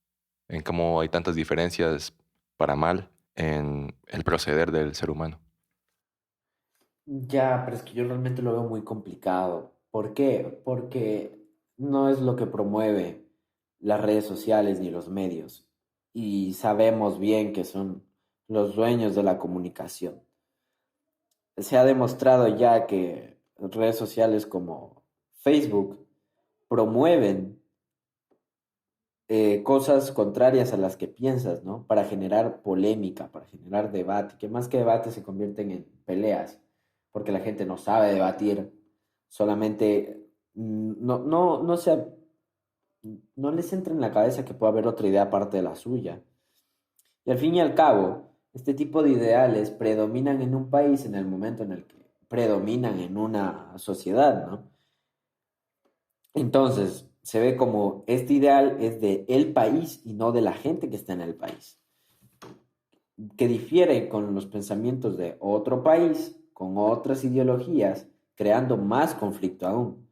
en cómo hay tantas diferencias para mal en el proceder del ser humano. Ya, pero es que yo realmente lo veo muy complicado. ¿Por qué? Porque no es lo que promueve las redes sociales ni los medios. Y sabemos bien que son los dueños de la comunicación. Se ha demostrado ya que redes sociales como Facebook promueven cosas contrarias a las que piensas, ¿no? Para generar polémica, para generar debate, que más que debate se convierten en peleas, porque la gente no sabe debatir, solamente no les entra en la cabeza que pueda haber otra idea aparte de la suya. Y al fin y al cabo, este tipo de ideales predominan en un país en el momento en el que predominan en una sociedad, ¿no? Entonces, se ve como este ideal es de el país y no de la gente que está en el país, que difiere con los pensamientos de otro país, con otras ideologías, creando más conflicto aún.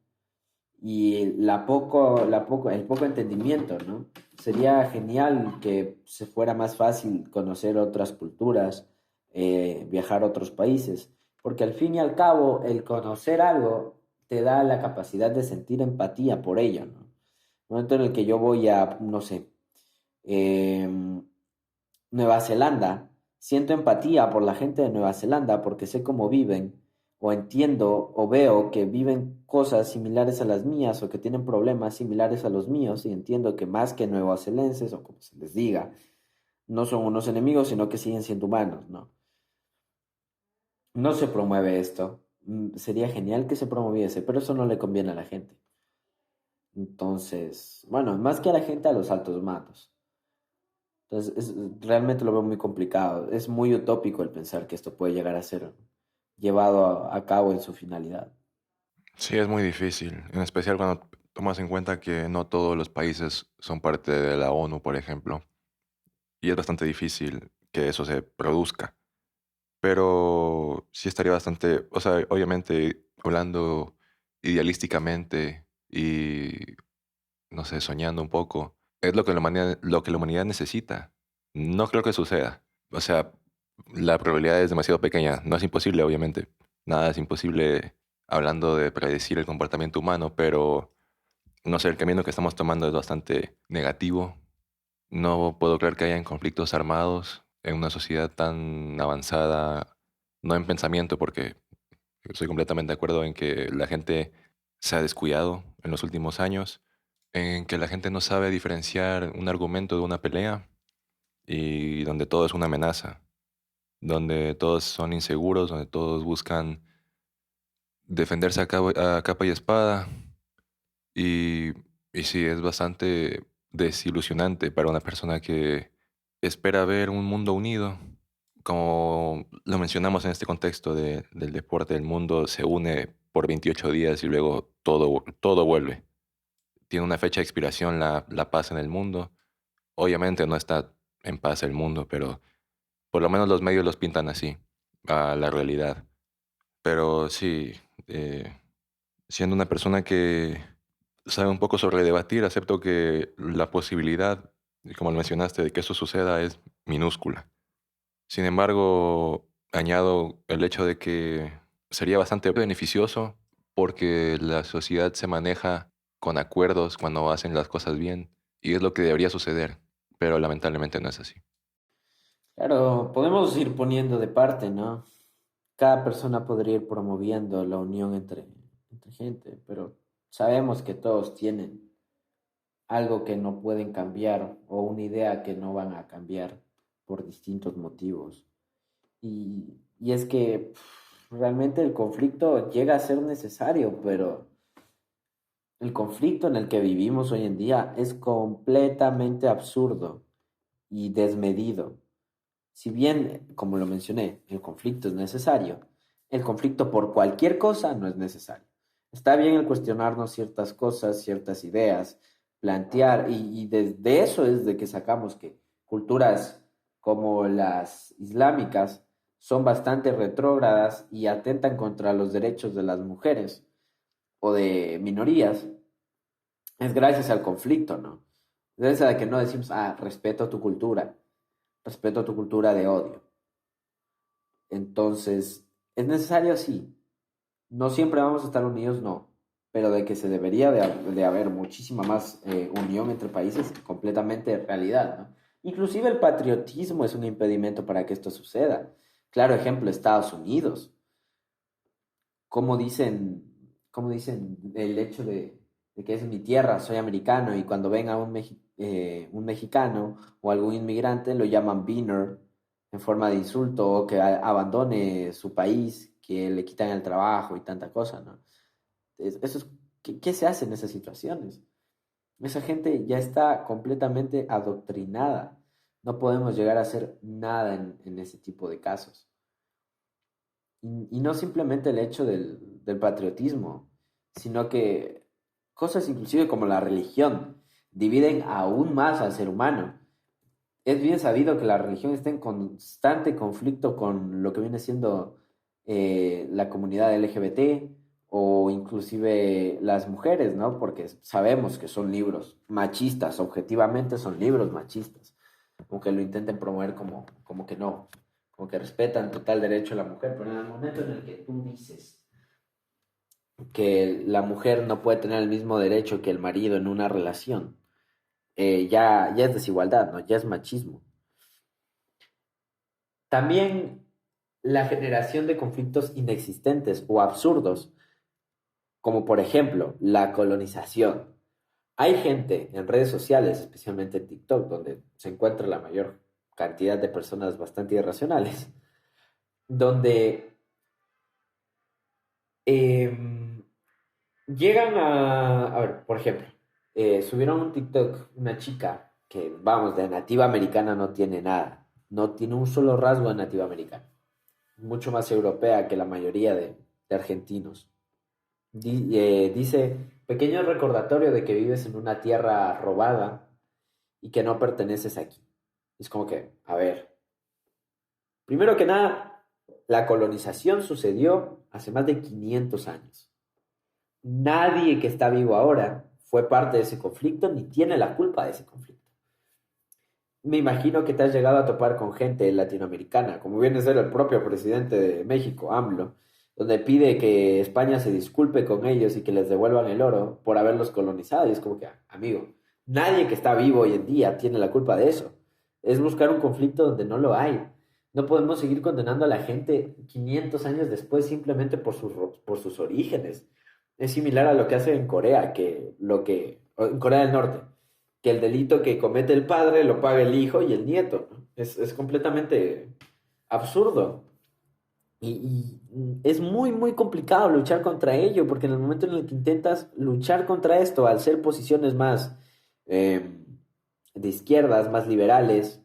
Y el poco entendimiento, ¿no? Sería genial que se fuera más fácil conocer otras culturas, viajar a otros países, porque al fin y al cabo el conocer algo te da la capacidad de sentir empatía por ello, ¿no? El momento en el que yo voy a, no sé, eh, Nueva Zelanda, siento empatía por la gente de Nueva Zelanda porque sé cómo viven, o entiendo o veo que viven cosas similares a las mías o que tienen problemas similares a los míos, y entiendo que más que neozelenses, o como se les diga, no son unos enemigos, sino que siguen siendo humanos, ¿no? No se promueve esto. Sería genial que se promoviese, pero eso no le conviene a la gente. Entonces, bueno, más que a la gente, a los altos mandos. Entonces, realmente lo veo muy complicado. Es muy utópico el pensar que esto puede llegar a ser llevado a cabo en su finalidad. Sí, es muy difícil, en especial cuando tomas en cuenta que no todos los países son parte de la ONU, por ejemplo, y es bastante difícil que eso se produzca. Pero sí estaría bastante, o sea, obviamente hablando idealísticamente y, no sé, soñando un poco, es lo que la humanidad necesita. No creo que suceda. O sea, la probabilidad es demasiado pequeña. No es imposible, obviamente. Nada es imposible hablando de predecir el comportamiento humano, pero no sé, el camino que estamos tomando es bastante negativo. No puedo creer que hayan conflictos armados en una sociedad tan avanzada, no en pensamiento, porque estoy completamente de acuerdo en que la gente se ha descuidado en los últimos años, en que la gente no sabe diferenciar un argumento de una pelea y donde todo es una amenaza, donde todos son inseguros, donde todos buscan defenderse a capa y espada. Y, y sí, es bastante desilusionante para una persona que espera ver un mundo unido. Como lo mencionamos en este contexto del deporte, el mundo se une por 28 días y luego todo vuelve. Tiene una fecha de expiración la paz en el mundo. Obviamente no está en paz el mundo, pero por lo menos los medios los pintan así, a la realidad. Pero sí, eh, siendo una persona que sabe un poco sobre debatir, acepto que la posibilidad, y como lo mencionaste, de que eso suceda es minúscula. Sin embargo, añado el hecho de que sería bastante beneficioso porque la sociedad se maneja con acuerdos cuando hacen las cosas bien y es lo que debería suceder, pero lamentablemente no es así. Claro, podemos ir poniendo de parte, ¿no? Cada persona podría ir promoviendo la unión entre gente, pero sabemos que todos tienen algo que no pueden cambiar o una idea que no van a cambiar por distintos motivos. Y es que realmente el conflicto llega a ser necesario, pero el conflicto en el que vivimos hoy en día es completamente absurdo y desmedido. Si bien, como lo mencioné, el conflicto es necesario, el conflicto por cualquier cosa no es necesario. Está bien el cuestionarnos ciertas cosas, ciertas ideas, plantear, y desde eso es de que sacamos que culturas como las islámicas son bastante retrógradas y atentan contra los derechos de las mujeres o de minorías, es gracias al conflicto, ¿no? Gracias a que no decimos, respeto tu cultura de odio. Entonces, es necesario, sí. No siempre vamos a estar unidos, no. Pero de que se debería de haber muchísima más unión entre países, completamente realidad, ¿no? Inclusive el patriotismo es un impedimento para que esto suceda. Claro ejemplo, Estados Unidos. Como dicen, como dicen el hecho de que es mi tierra, soy americano, y cuando ven a un mexicano o algún inmigrante lo llaman beaner en forma de insulto o que abandone su país, que le quitan el trabajo y tanta cosa, ¿no? Eso es, ¿qué se hace en esas situaciones? Esa gente ya está completamente adoctrinada. No podemos llegar a hacer nada en ese tipo de casos. Y no simplemente el hecho del patriotismo, sino que cosas inclusive como la religión dividen aún más al ser humano. Es bien sabido que la religión está en constante conflicto con lo que viene siendo la comunidad LGBT o inclusive las mujeres, ¿no? Porque sabemos que son libros machistas, objetivamente son libros machistas, aunque lo intenten promover como que no, como que respetan total derecho a la mujer, pero en el momento en el que tú dices que la mujer no puede tener el mismo derecho que el marido en una relación, ya es desigualdad, ¿no? Ya es machismo. También la generación de conflictos inexistentes o absurdos, como por ejemplo la colonización. Hay gente en redes sociales, especialmente en TikTok, donde se encuentra la mayor cantidad de personas bastante irracionales, donde eh, llegan a ver, por ejemplo, subieron un TikTok una chica que, vamos, de nativa americana no tiene nada, no tiene un solo rasgo de nativa americana, mucho más europea que la mayoría de argentinos. Dice, pequeño recordatorio de que vives en una tierra robada y que no perteneces aquí. Es como que, a ver, primero que nada, la colonización sucedió hace más de 500 años. Nadie que está vivo ahora fue parte de ese conflicto ni tiene la culpa de ese conflicto. Me imagino que te has llegado a topar con gente latinoamericana, como viene a ser el propio presidente de México, AMLO, donde pide que España se disculpe con ellos y que les devuelvan el oro por haberlos colonizado. Y es como que, amigo, nadie que está vivo hoy en día tiene la culpa de eso. Es buscar un conflicto donde no lo hay. No podemos seguir condenando a la gente 500 años después simplemente por sus orígenes. Es similar a lo que hace en Corea, en Corea del Norte, que el delito que comete el padre lo paga el hijo y el nieto, ¿no? Es completamente absurdo. Y es muy, muy complicado luchar contra ello, porque en el momento en el que intentas luchar contra esto, al ser posiciones más de izquierdas, más liberales,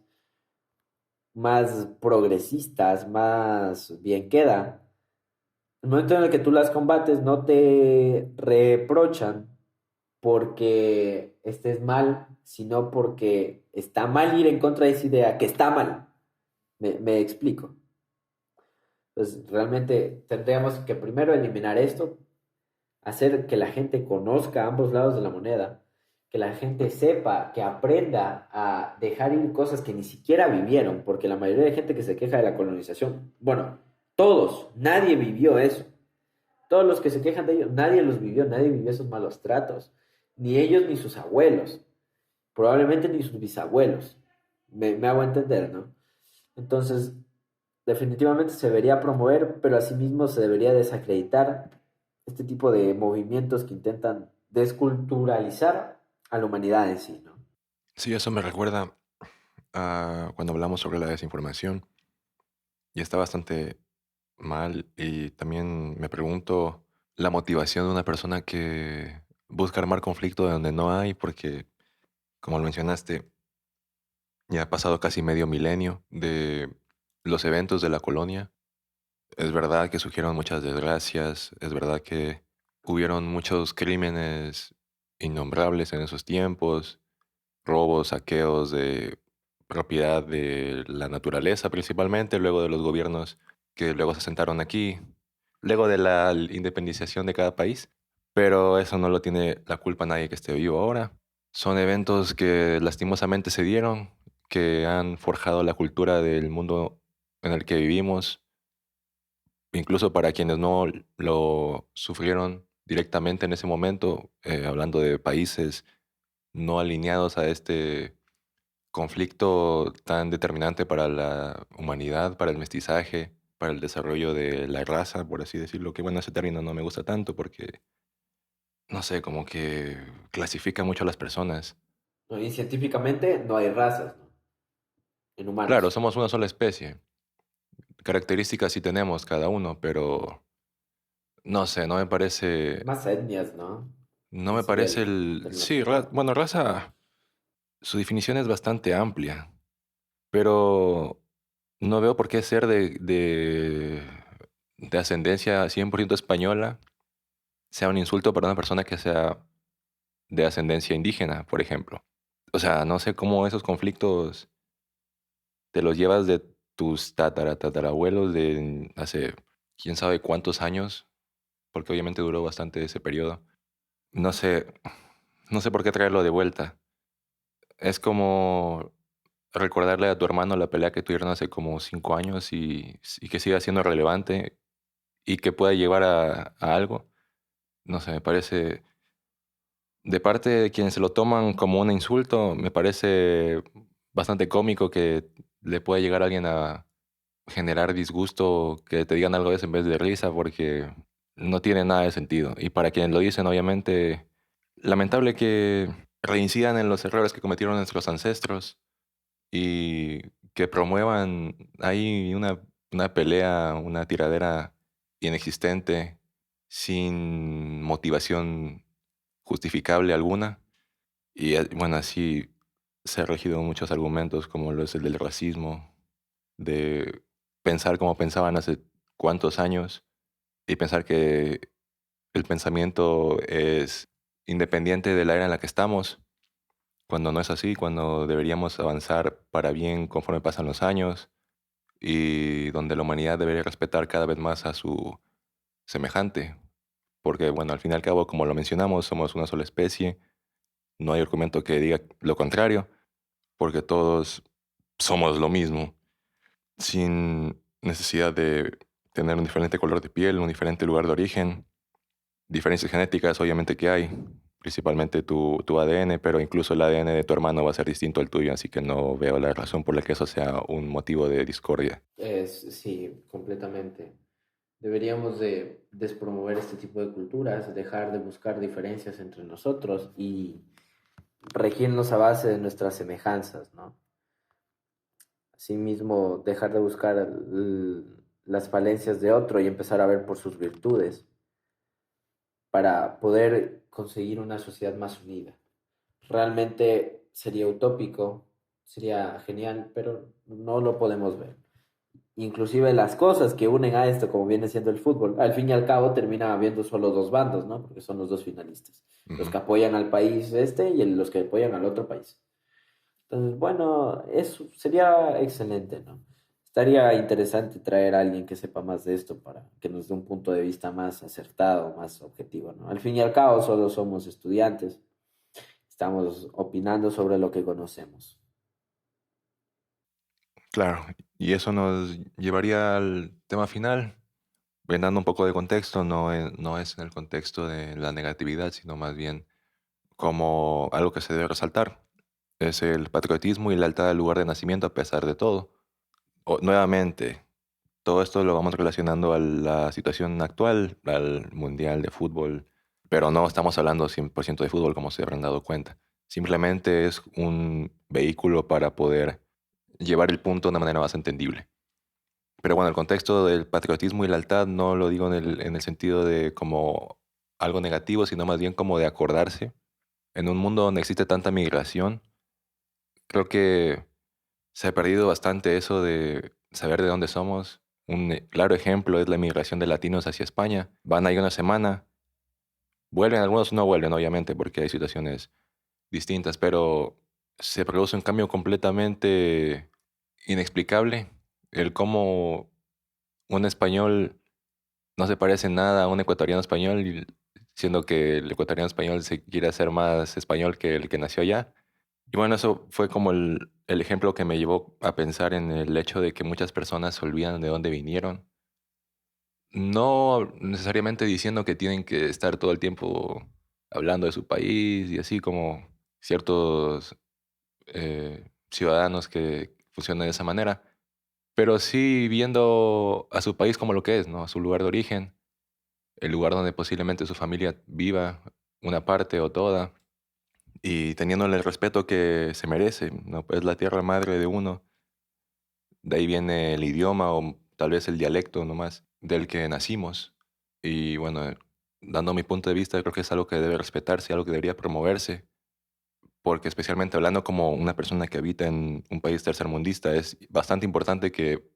más progresistas, más bien queda, el momento en el que tú las combates no te reprochan porque estés mal, sino porque está mal ir en contra de esa idea, que está mal. Me explico. Entonces, realmente tendríamos que primero eliminar esto, hacer que la gente conozca ambos lados de la moneda, que la gente sepa, que aprenda a dejar ir cosas que ni siquiera vivieron, porque la mayoría de gente que se queja de la colonización, bueno, todos, nadie vivió eso. Todos los que se quejan de ello, nadie los vivió, nadie vivió esos malos tratos, ni ellos ni sus abuelos, probablemente ni sus bisabuelos. Me hago entender, ¿no? Entonces, definitivamente se debería promover, pero asimismo se debería desacreditar este tipo de movimientos que intentan desculturalizar a la humanidad en sí, ¿no? Sí, eso me recuerda a cuando hablamos sobre la desinformación y está bastante mal y también me pregunto la motivación de una persona que busca armar conflicto de donde no hay porque, como lo mencionaste, ya ha pasado casi medio milenio de los eventos de la colonia. Es verdad que surgieron muchas desgracias, es verdad que hubieron muchos crímenes innombrables en esos tiempos, robos, saqueos de propiedad de la naturaleza principalmente, luego de los gobiernos que luego se asentaron aquí, luego de la independización de cada país, pero eso no lo tiene la culpa nadie que esté vivo ahora. Son eventos que lastimosamente se dieron, que han forjado la cultura del mundo en el que vivimos, incluso para quienes no lo sufrieron directamente en ese momento, hablando de países no alineados a este conflicto tan determinante para la humanidad, para el mestizaje, para el desarrollo de la raza, por así decirlo, que bueno, ese término no me gusta tanto porque, no sé, como que clasifica mucho a las personas. ¿No? Y científicamente no hay razas, ¿no? En Claro, humanos. somos una sola especie, características sí tenemos cada uno, pero no sé, Más etnias, ¿no? no Que me sería parece el el, término sí, apropiado. bueno, raza, su definición es bastante amplia, pero no veo por qué ser de ascendencia 100% española sea un insulto para una persona que sea de ascendencia indígena, por ejemplo. O sea, no sé cómo esos conflictos te los llevas de tus tatarabuelos de hace quién sabe cuántos años, porque obviamente duró bastante ese periodo. No sé, no sé por qué traerlo de vuelta. Es como recordarle a tu hermano la pelea que tuvieron hace como 5 años y que siga siendo relevante y que pueda llevar a algo. No sé, me parece, de parte de quienes se lo toman como un insulto, me parece bastante cómico que le pueda llegar a alguien a generar disgusto, que te digan algo de eso en vez de risa, porque no tiene nada de sentido. Y para quienes lo dicen, obviamente, lamentable que reincidan en los errores que cometieron nuestros ancestros y que promuevan ahí una pelea, una tiradera inexistente, sin motivación justificable alguna. Y bueno, así se han regido muchos argumentos como lo es el del racismo, de pensar como pensaban hace cuántos años y pensar que el pensamiento es independiente de la era en la que estamos, cuando no es así, cuando deberíamos avanzar para bien conforme pasan los años y donde la humanidad debería respetar cada vez más a su semejante, porque bueno, al fin y al cabo, como lo mencionamos, somos una sola especie, no hay argumento que diga lo contrario, porque todos somos lo mismo, sin necesidad de tener un diferente color de piel, un diferente lugar de origen. Diferencias genéticas, obviamente que hay, principalmente tu ADN, pero incluso el ADN de tu hermano va a ser distinto al tuyo, así que no veo la razón por la que eso sea un motivo de discordia. Sí, completamente. Deberíamos de despromover este tipo de culturas, dejar de buscar diferencias entre nosotros y regirnos a base de nuestras semejanzas, ¿no? Asimismo, dejar de buscar las falencias de otro y empezar a ver por sus virtudes para poder conseguir una sociedad más unida. Realmente sería utópico, sería genial, pero no lo podemos ver. Inclusive las cosas que unen a esto, como viene siendo el fútbol, al fin y al cabo termina habiendo solo dos bandos, ¿no? Porque son los dos finalistas. Los Ujú. que apoyan al país este y los que apoyan al otro país. Entonces, bueno, eso sería excelente, ¿no? Estaría interesante traer a alguien que sepa más de esto para que nos dé un punto de vista más acertado, más objetivo, ¿no? Al fin y al cabo, solo somos estudiantes, estamos opinando sobre lo que conocemos. Claro, y eso nos llevaría al tema final, brindando un poco de contexto, no es en el contexto de la negatividad, sino más bien como algo que se debe resaltar. Es el patriotismo y la lealtad al lugar de nacimiento a pesar de todo. Nuevamente, todo esto lo vamos relacionando a la situación actual, al Mundial de Fútbol, pero no estamos hablando 100% de fútbol, como se habrán dado cuenta. Simplemente es un vehículo para poder llevar el punto de una manera más entendible. Pero bueno, el contexto del patriotismo y lealtad no lo digo en el sentido de como algo negativo, sino más bien como de acordarse. En un mundo donde existe tanta migración, creo que se ha perdido bastante eso de saber de dónde somos. Un claro ejemplo es la migración de latinos hacia España. Van ahí una semana, vuelven, algunos no vuelven, obviamente, porque hay situaciones distintas, pero se produce un cambio completamente inexplicable. El cómo un español no se parece en nada a un ecuatoriano español, siendo que el ecuatoriano español se quiere hacer más español que el que nació allá. Y bueno, eso fue como el ejemplo que me llevó a pensar en el hecho de que muchas personas se olvidan de dónde vinieron. No necesariamente diciendo que tienen que estar todo el tiempo hablando de su país y así como ciertos ciudadanos que funcionan de esa manera, pero sí viendo a su país como lo que es, ¿no? A su lugar de origen, el lugar donde posiblemente su familia viva, una parte o toda, y teniéndole el respeto que se merece, ¿no? Pues la tierra madre de uno, de ahí viene el idioma o tal vez el dialecto nomás del que nacimos. Y bueno, dando mi punto de vista, creo que es algo que debe respetarse, algo que debería promoverse, porque especialmente hablando como una persona que habita en un país tercermundista, es bastante importante que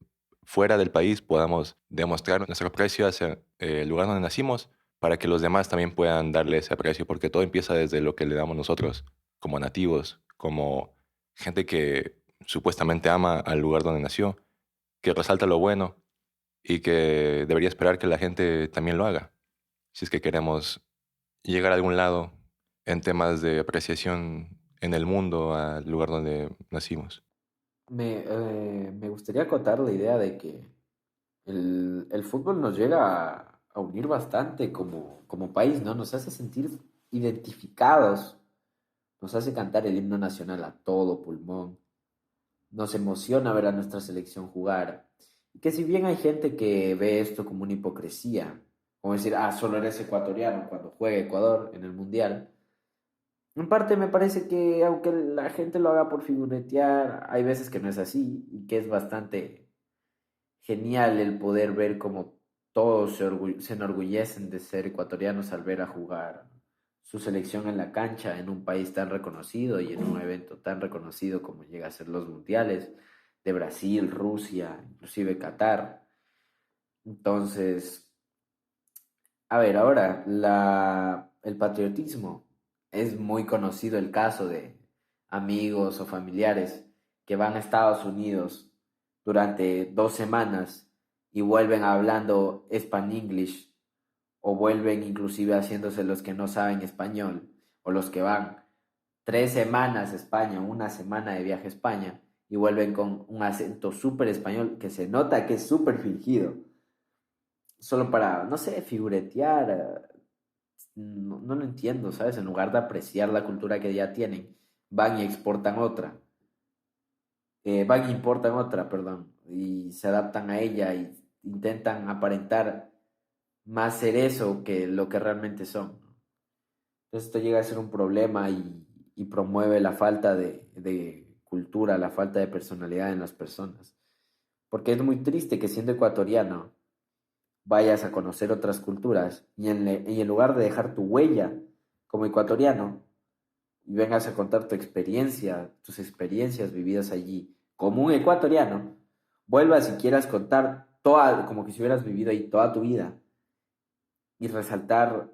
fuera del país podamos demostrar nuestro aprecio hacia el lugar donde nacimos para que los demás también puedan darle ese aprecio, porque todo empieza desde lo que le damos nosotros como nativos, como gente que supuestamente ama al lugar donde nació, que resalta lo bueno y que debería esperar que la gente también lo haga, si es que queremos llegar a algún lado en temas de apreciación en el mundo al lugar donde nacimos. Me gustaría acotar la idea de que el fútbol nos llega a unir bastante como país, ¿no? Nos hace sentir identificados, nos hace cantar el himno nacional a todo pulmón, nos emociona ver a nuestra selección jugar. Y que si bien hay gente que ve esto como una hipocresía, como decir, ah, solo eres ecuatoriano cuando juega Ecuador en el Mundial, en parte me parece que aunque la gente lo haga por figuretear, hay veces que no es así y que es bastante genial el poder ver cómo todos se enorgullecen de ser ecuatorianos al ver a jugar su selección en la cancha en un país tan reconocido y en un evento tan reconocido como llega a ser los mundiales de Brasil, Rusia, inclusive Qatar. Entonces, a ver, ahora, el patriotismo. Es muy conocido el caso de amigos o familiares que van a Estados Unidos durante 2 semanas y vuelven hablando Span-English o vuelven inclusive haciéndose los que no saben español o los que van 3 semanas a España, una semana de viaje a España y vuelven con un acento súper español que se nota que es súper fingido solo para, no sé, figuretear. No, no lo entiendo, ¿sabes? En lugar de apreciar la cultura que ya tienen, van y exportan otra. Van y importan otra, perdón. Y se adaptan a ella y intentan aparentar más ser eso que lo que realmente son, ¿no? Entonces esto llega a ser un problema y promueve la falta de cultura, la falta de personalidad en las personas. Porque es muy triste que siendo ecuatoriano vayas a conocer otras culturas y en lugar de dejar tu huella como ecuatoriano y vengas a contar tu experiencia, tus experiencias vividas allí como un ecuatoriano, vuelvas y quieras contar toda, como que si hubieras vivido ahí toda tu vida y resaltar,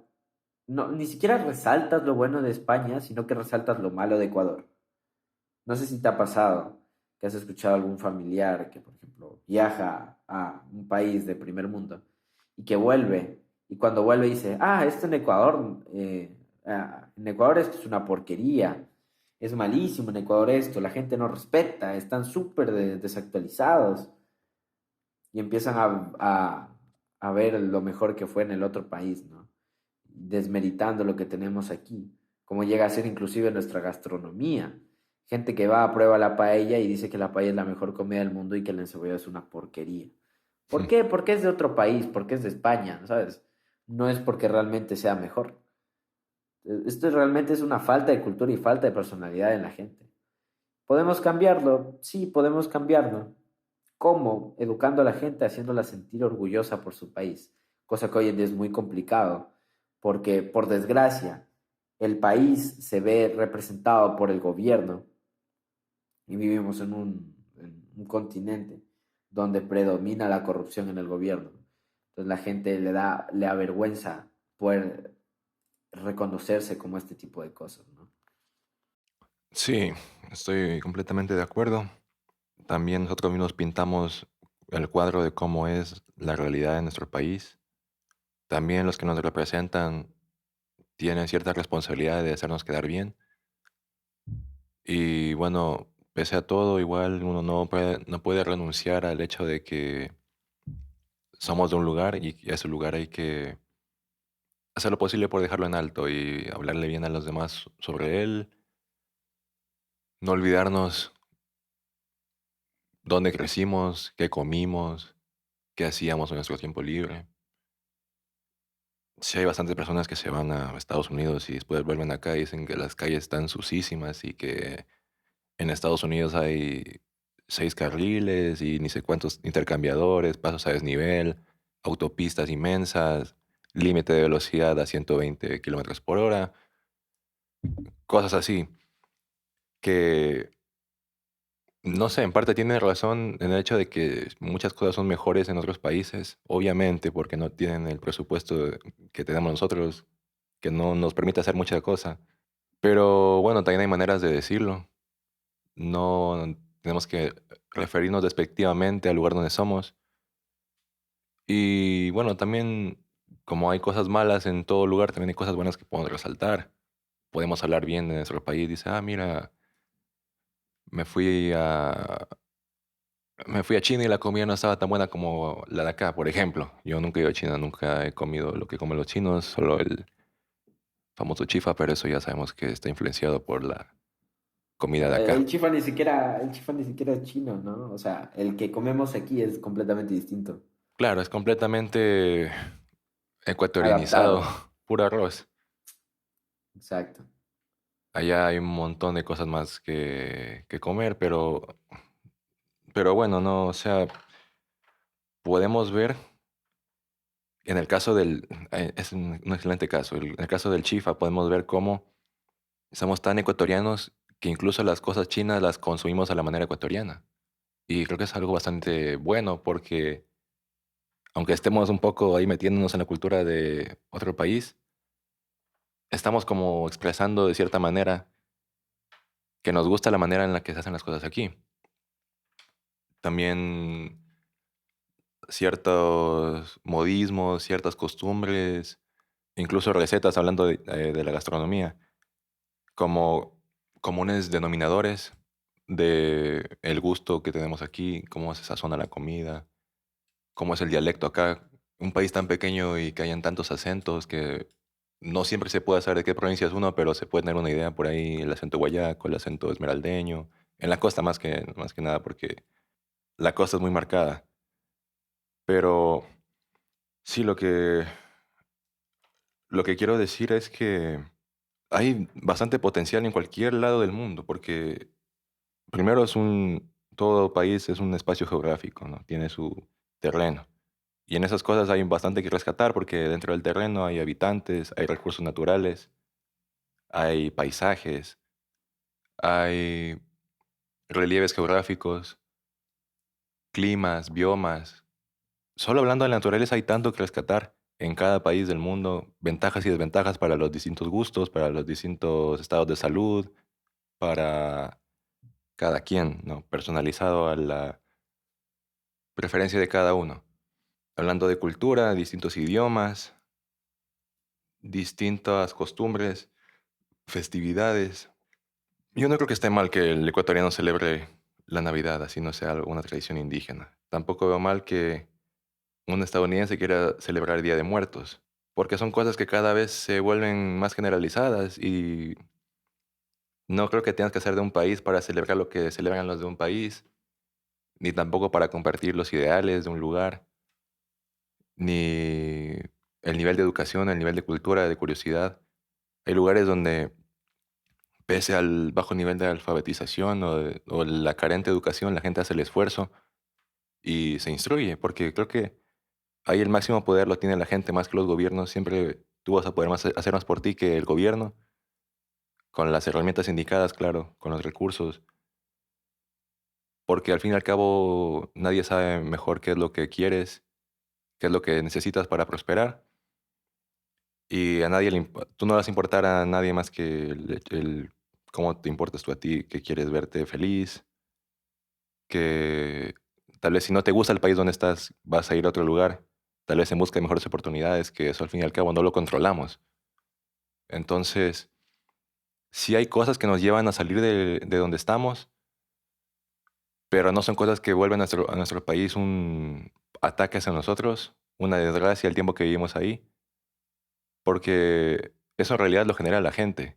no, ni siquiera resaltas lo bueno de España, sino que resaltas lo malo de Ecuador. No sé si te ha pasado que has escuchado a algún familiar que, por ejemplo, viaja a un país de primer mundo y que vuelve, y cuando vuelve dice, ah, esto en Ecuador esto es una porquería, es malísimo en Ecuador esto, la gente no respeta, están súper desactualizados y empiezan a ver lo mejor que fue en el otro país, ¿no? Desmeritando lo que tenemos aquí, como llega a ser inclusive nuestra gastronomía. Gente que va a prueba la paella y dice que la paella es la mejor comida del mundo y que el encebollado es una porquería. ¿Por qué? Porque es de otro país, porque es de España, ¿sabes? No es porque realmente sea mejor. Esto realmente es una falta de cultura y falta de personalidad en la gente. ¿Podemos cambiarlo? Sí, podemos cambiarlo. ¿Cómo? Educando a la gente, haciéndola sentir orgullosa por su país, cosa que hoy en día es muy complicado, porque por desgracia el país se ve representado por el gobierno y vivimos en un continente donde predomina la corrupción en el gobierno. Entonces la gente le avergüenza poder reconocerse como este tipo de cosas, ¿no? Sí, estoy completamente de acuerdo. También nosotros mismos pintamos, el cuadro de cómo es la realidad de nuestro país. También los que nos representan tienen cierta responsabilidad de hacernos quedar bien. Y bueno, pese a todo, igual uno no puede renunciar al hecho de que somos de un lugar y a ese lugar hay que hacer lo posible por dejarlo en alto y hablarle bien a los demás sobre él. No olvidarnos dónde crecimos, qué comimos, qué hacíamos en nuestro tiempo libre. Sí hay bastantes personas que se van a Estados Unidos y después vuelven acá y dicen que las calles están sucísimas y que en Estados Unidos hay 6 carriles y ni sé cuántos intercambiadores, pasos a desnivel, autopistas inmensas, límite de velocidad a 120 kilómetros por hora, cosas así, que no sé, en parte tiene razón en el hecho de que muchas cosas son mejores en otros países, obviamente porque no tienen el presupuesto que tenemos nosotros, que no nos permite hacer mucha cosa. Pero bueno, también hay maneras de decirlo. No tenemos que referirnos despectivamente al lugar donde somos. Y bueno, también como hay cosas malas en todo lugar, también hay cosas buenas que podemos resaltar. Podemos hablar bien de nuestro país. Dice, ah, mira, me fui a, me fui a China y la comida no estaba tan buena como la de acá, por ejemplo. Yo nunca he ido a China, nunca he comido lo que comen los chinos, solo el famoso chifa, pero eso ya sabemos que está influenciado por la comida de acá. El chifa ni siquiera es chino, ¿no? O sea, el que comemos aquí es completamente distinto. Claro, es completamente ecuatorianizado, Adaptado. puro arroz. Exacto. Allá hay un montón de cosas más que comer, pero bueno, no, o sea, podemos ver, en el caso es un excelente caso, en el caso del chifa podemos ver cómo somos tan ecuatorianos que incluso las cosas chinas las consumimos a la manera ecuatoriana. Y creo que es algo bastante bueno porque aunque estemos un poco ahí metiéndonos en la cultura de otro país, estamos como expresando de cierta manera que nos gusta la manera en la que se hacen las cosas aquí. También ciertos modismos, ciertas costumbres, incluso recetas, hablando de la gastronomía, como comunes denominadores de el gusto que tenemos aquí, cómo se sazona la comida, cómo es el dialecto acá. Un país tan pequeño y que hayan tantos acentos que no siempre se puede saber de qué provincia es uno, pero se puede tener una idea por ahí, el acento guayaco, el acento esmeraldeño, en la costa más que nada, porque la costa es muy marcada. Pero sí, lo que quiero decir es que hay bastante potencial en cualquier lado del mundo, porque primero todo país es un espacio geográfico, ¿no? Tiene su terreno. Y en esas cosas hay bastante que rescatar porque dentro del terreno hay habitantes, hay recursos naturales, hay paisajes, hay relieves geográficos, climas, biomas. Solo hablando de la naturaleza hay tanto que rescatar en cada país del mundo, ventajas y desventajas para los distintos gustos, para los distintos estados de salud, para cada quien, ¿no? Personalizado a la preferencia de cada uno. Hablando de cultura, distintos idiomas, distintas costumbres, festividades. Yo no creo que esté mal que el ecuatoriano celebre la Navidad, así no sea una tradición indígena. Tampoco veo mal que un estadounidense quiera celebrar el Día de Muertos, porque son cosas que cada vez se vuelven más generalizadas y no creo que tengas que ser de un país para celebrar lo que celebran los de un país, ni tampoco para compartir los ideales de un lugar, ni el nivel de educación, el nivel de cultura, de curiosidad. Hay lugares donde, pese al bajo nivel de alfabetización o la carente educación, la gente hace el esfuerzo y se instruye, porque creo que ahí el máximo poder lo tiene la gente más que los gobiernos. Siempre tú vas a poder hacer más por ti que el gobierno, con las herramientas indicadas, claro, con los recursos, porque al fin y al cabo nadie sabe mejor qué es lo que quieres, qué es lo que necesitas para prosperar, y a nadie tú no le vas a importar a nadie más que cómo te importas tú a ti, que quieres verte feliz, que Tal vez si no te gusta el país donde estás, vas a ir a otro lugar, tal vez en busca de mejores oportunidades, que eso al fin y al cabo no lo controlamos. Entonces, sí hay cosas que nos llevan a salir de donde estamos, pero no son cosas que vuelven a nuestro país un ataque hacia nosotros, una desgracia el tiempo que vivimos ahí, porque eso en realidad lo genera la gente.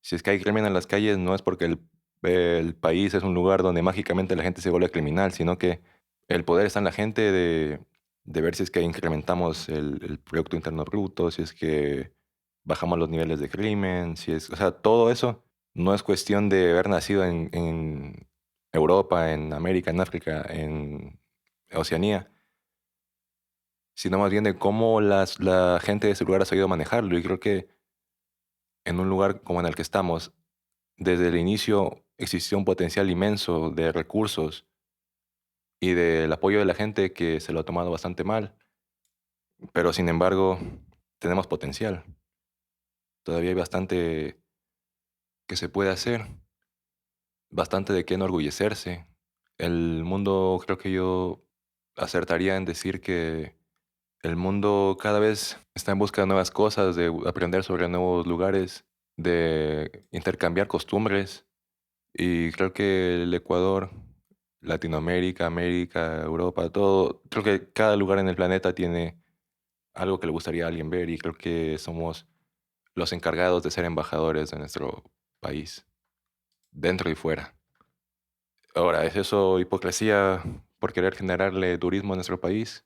Si es que hay crimen en las calles, no es porque el país es un lugar donde mágicamente la gente se vuelve criminal, sino que el poder está en la gente de ver si es que incrementamos el Producto Interno Bruto, si es que bajamos los niveles de crimen, si es, o sea, todo eso no es cuestión de haber nacido en Europa, en América, en África, en Oceanía, sino más bien de cómo la gente de ese lugar ha sabido manejarlo. Y creo que en un lugar como en el que estamos, desde el inicio existió un potencial inmenso de recursos y del apoyo de la gente que se lo ha tomado bastante mal, pero sin embargo tenemos potencial. Todavía hay bastante que se puede hacer, bastante de qué enorgullecerse. El mundo, creo que yo acertaría en decir que el mundo cada vez está en busca de nuevas cosas, de aprender sobre nuevos lugares, de intercambiar costumbres. Y creo que el Ecuador, Latinoamérica, América, Europa, todo, creo que cada lugar en el planeta tiene algo que le gustaría a alguien ver y creo que somos los encargados de ser embajadores de nuestro país, dentro y fuera. Ahora, ¿es eso hipocresía por querer generarle turismo a nuestro país?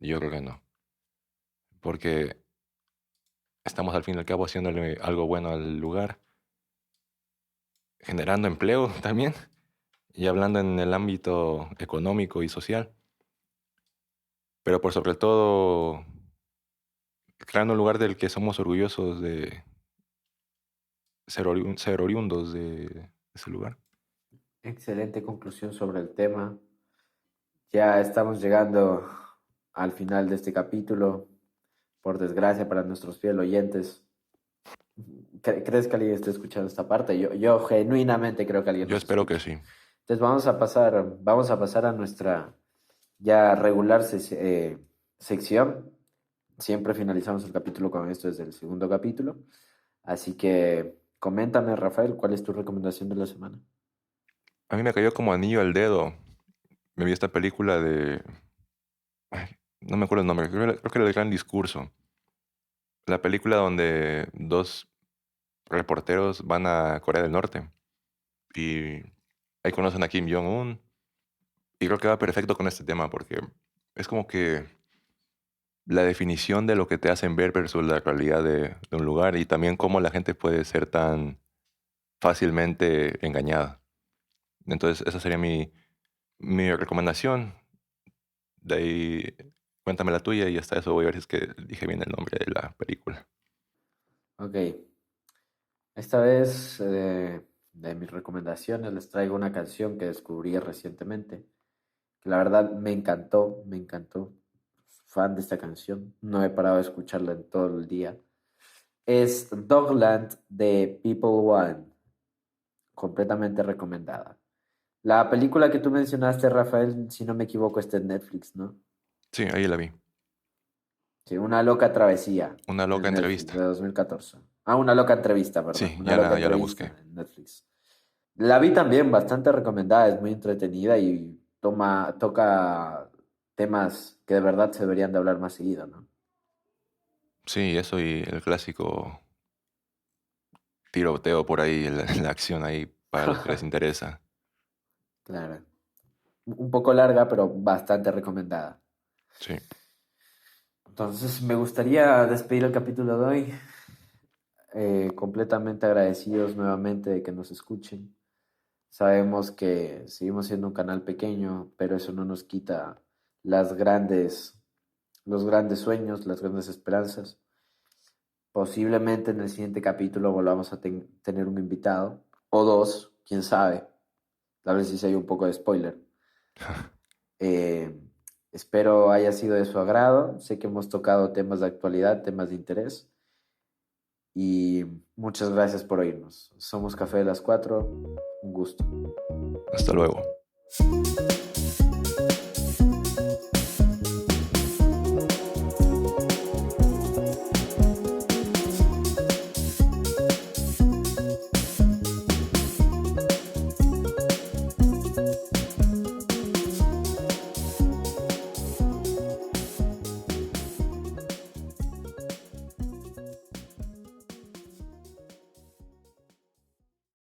Yo creo que no, porque estamos al fin y al cabo haciéndole algo bueno al lugar, generando empleo también y hablando en el ámbito económico y social, pero por sobre todo creando un lugar del que somos orgullosos de ser oriundos de ese lugar. Excelente conclusión sobre el tema. Ya estamos llegando al final de este capítulo, por desgracia para nuestros fieles oyentes. ¿Crees que alguien esté escuchando esta parte? Yo genuinamente creo que alguien Yo nos espero que escucha. sí. Entonces vamos a pasar a nuestra ya regular sección. Siempre finalizamos el capítulo con esto desde el segundo capítulo. Así que coméntame, Rafael, ¿cuál es tu recomendación de la semana? A mí me cayó como anillo al dedo. Me vi esta película de... ay, no me acuerdo el nombre, creo que era El Gran Discurso. La película donde dos reporteros van a Corea del Norte y ahí conocen a Kim Jong-un. Y creo que va perfecto con este tema porque es como que la definición de lo que te hacen ver versus la realidad de un lugar y también cómo la gente puede ser tan fácilmente engañada. Entonces, esa sería mi recomendación. De ahí, cuéntame la tuya y hasta eso voy a ver si es que dije bien el nombre de la película. Ok, esta vez de mis recomendaciones les traigo una canción que descubrí recientemente, que la verdad me encantó, me encantó. Fan de esta canción, no he parado de escucharla en todo el día. Es Dogland de People One, completamente recomendada. La película que tú mencionaste, Rafael, si no me equivoco, está en Netflix, ¿no? Sí, ahí la vi. Sí, Una loca travesía Una loca en Netflix de entrevista. 2014. Ah, Una loca entrevista, perdón. Sí, Una loca ya la entrevista busqué. en Netflix. La vi también, bastante recomendada, es muy entretenida y toca temas que de verdad se deberían de hablar más seguido, ¿no? Sí, eso y el clásico tiroteo por ahí, la acción ahí para los que les interesa. Claro. Un poco larga, pero bastante recomendada. Sí. Entonces, me gustaría despedir el capítulo de hoy, completamente agradecidos nuevamente de que nos escuchen. Sabemos que seguimos siendo un canal pequeño, pero eso no nos quita las los grandes sueños, las grandes esperanzas. Posiblemente en el siguiente capítulo volvamos a tener un invitado, o dos, quién sabe. Tal vez sí sea un poco de spoiler. Eh, Espero haya sido de su agrado. Sé que hemos tocado temas de actualidad, temas de interés. Y muchas gracias por oírnos. Somos Café de las 4. Un gusto. Hasta luego.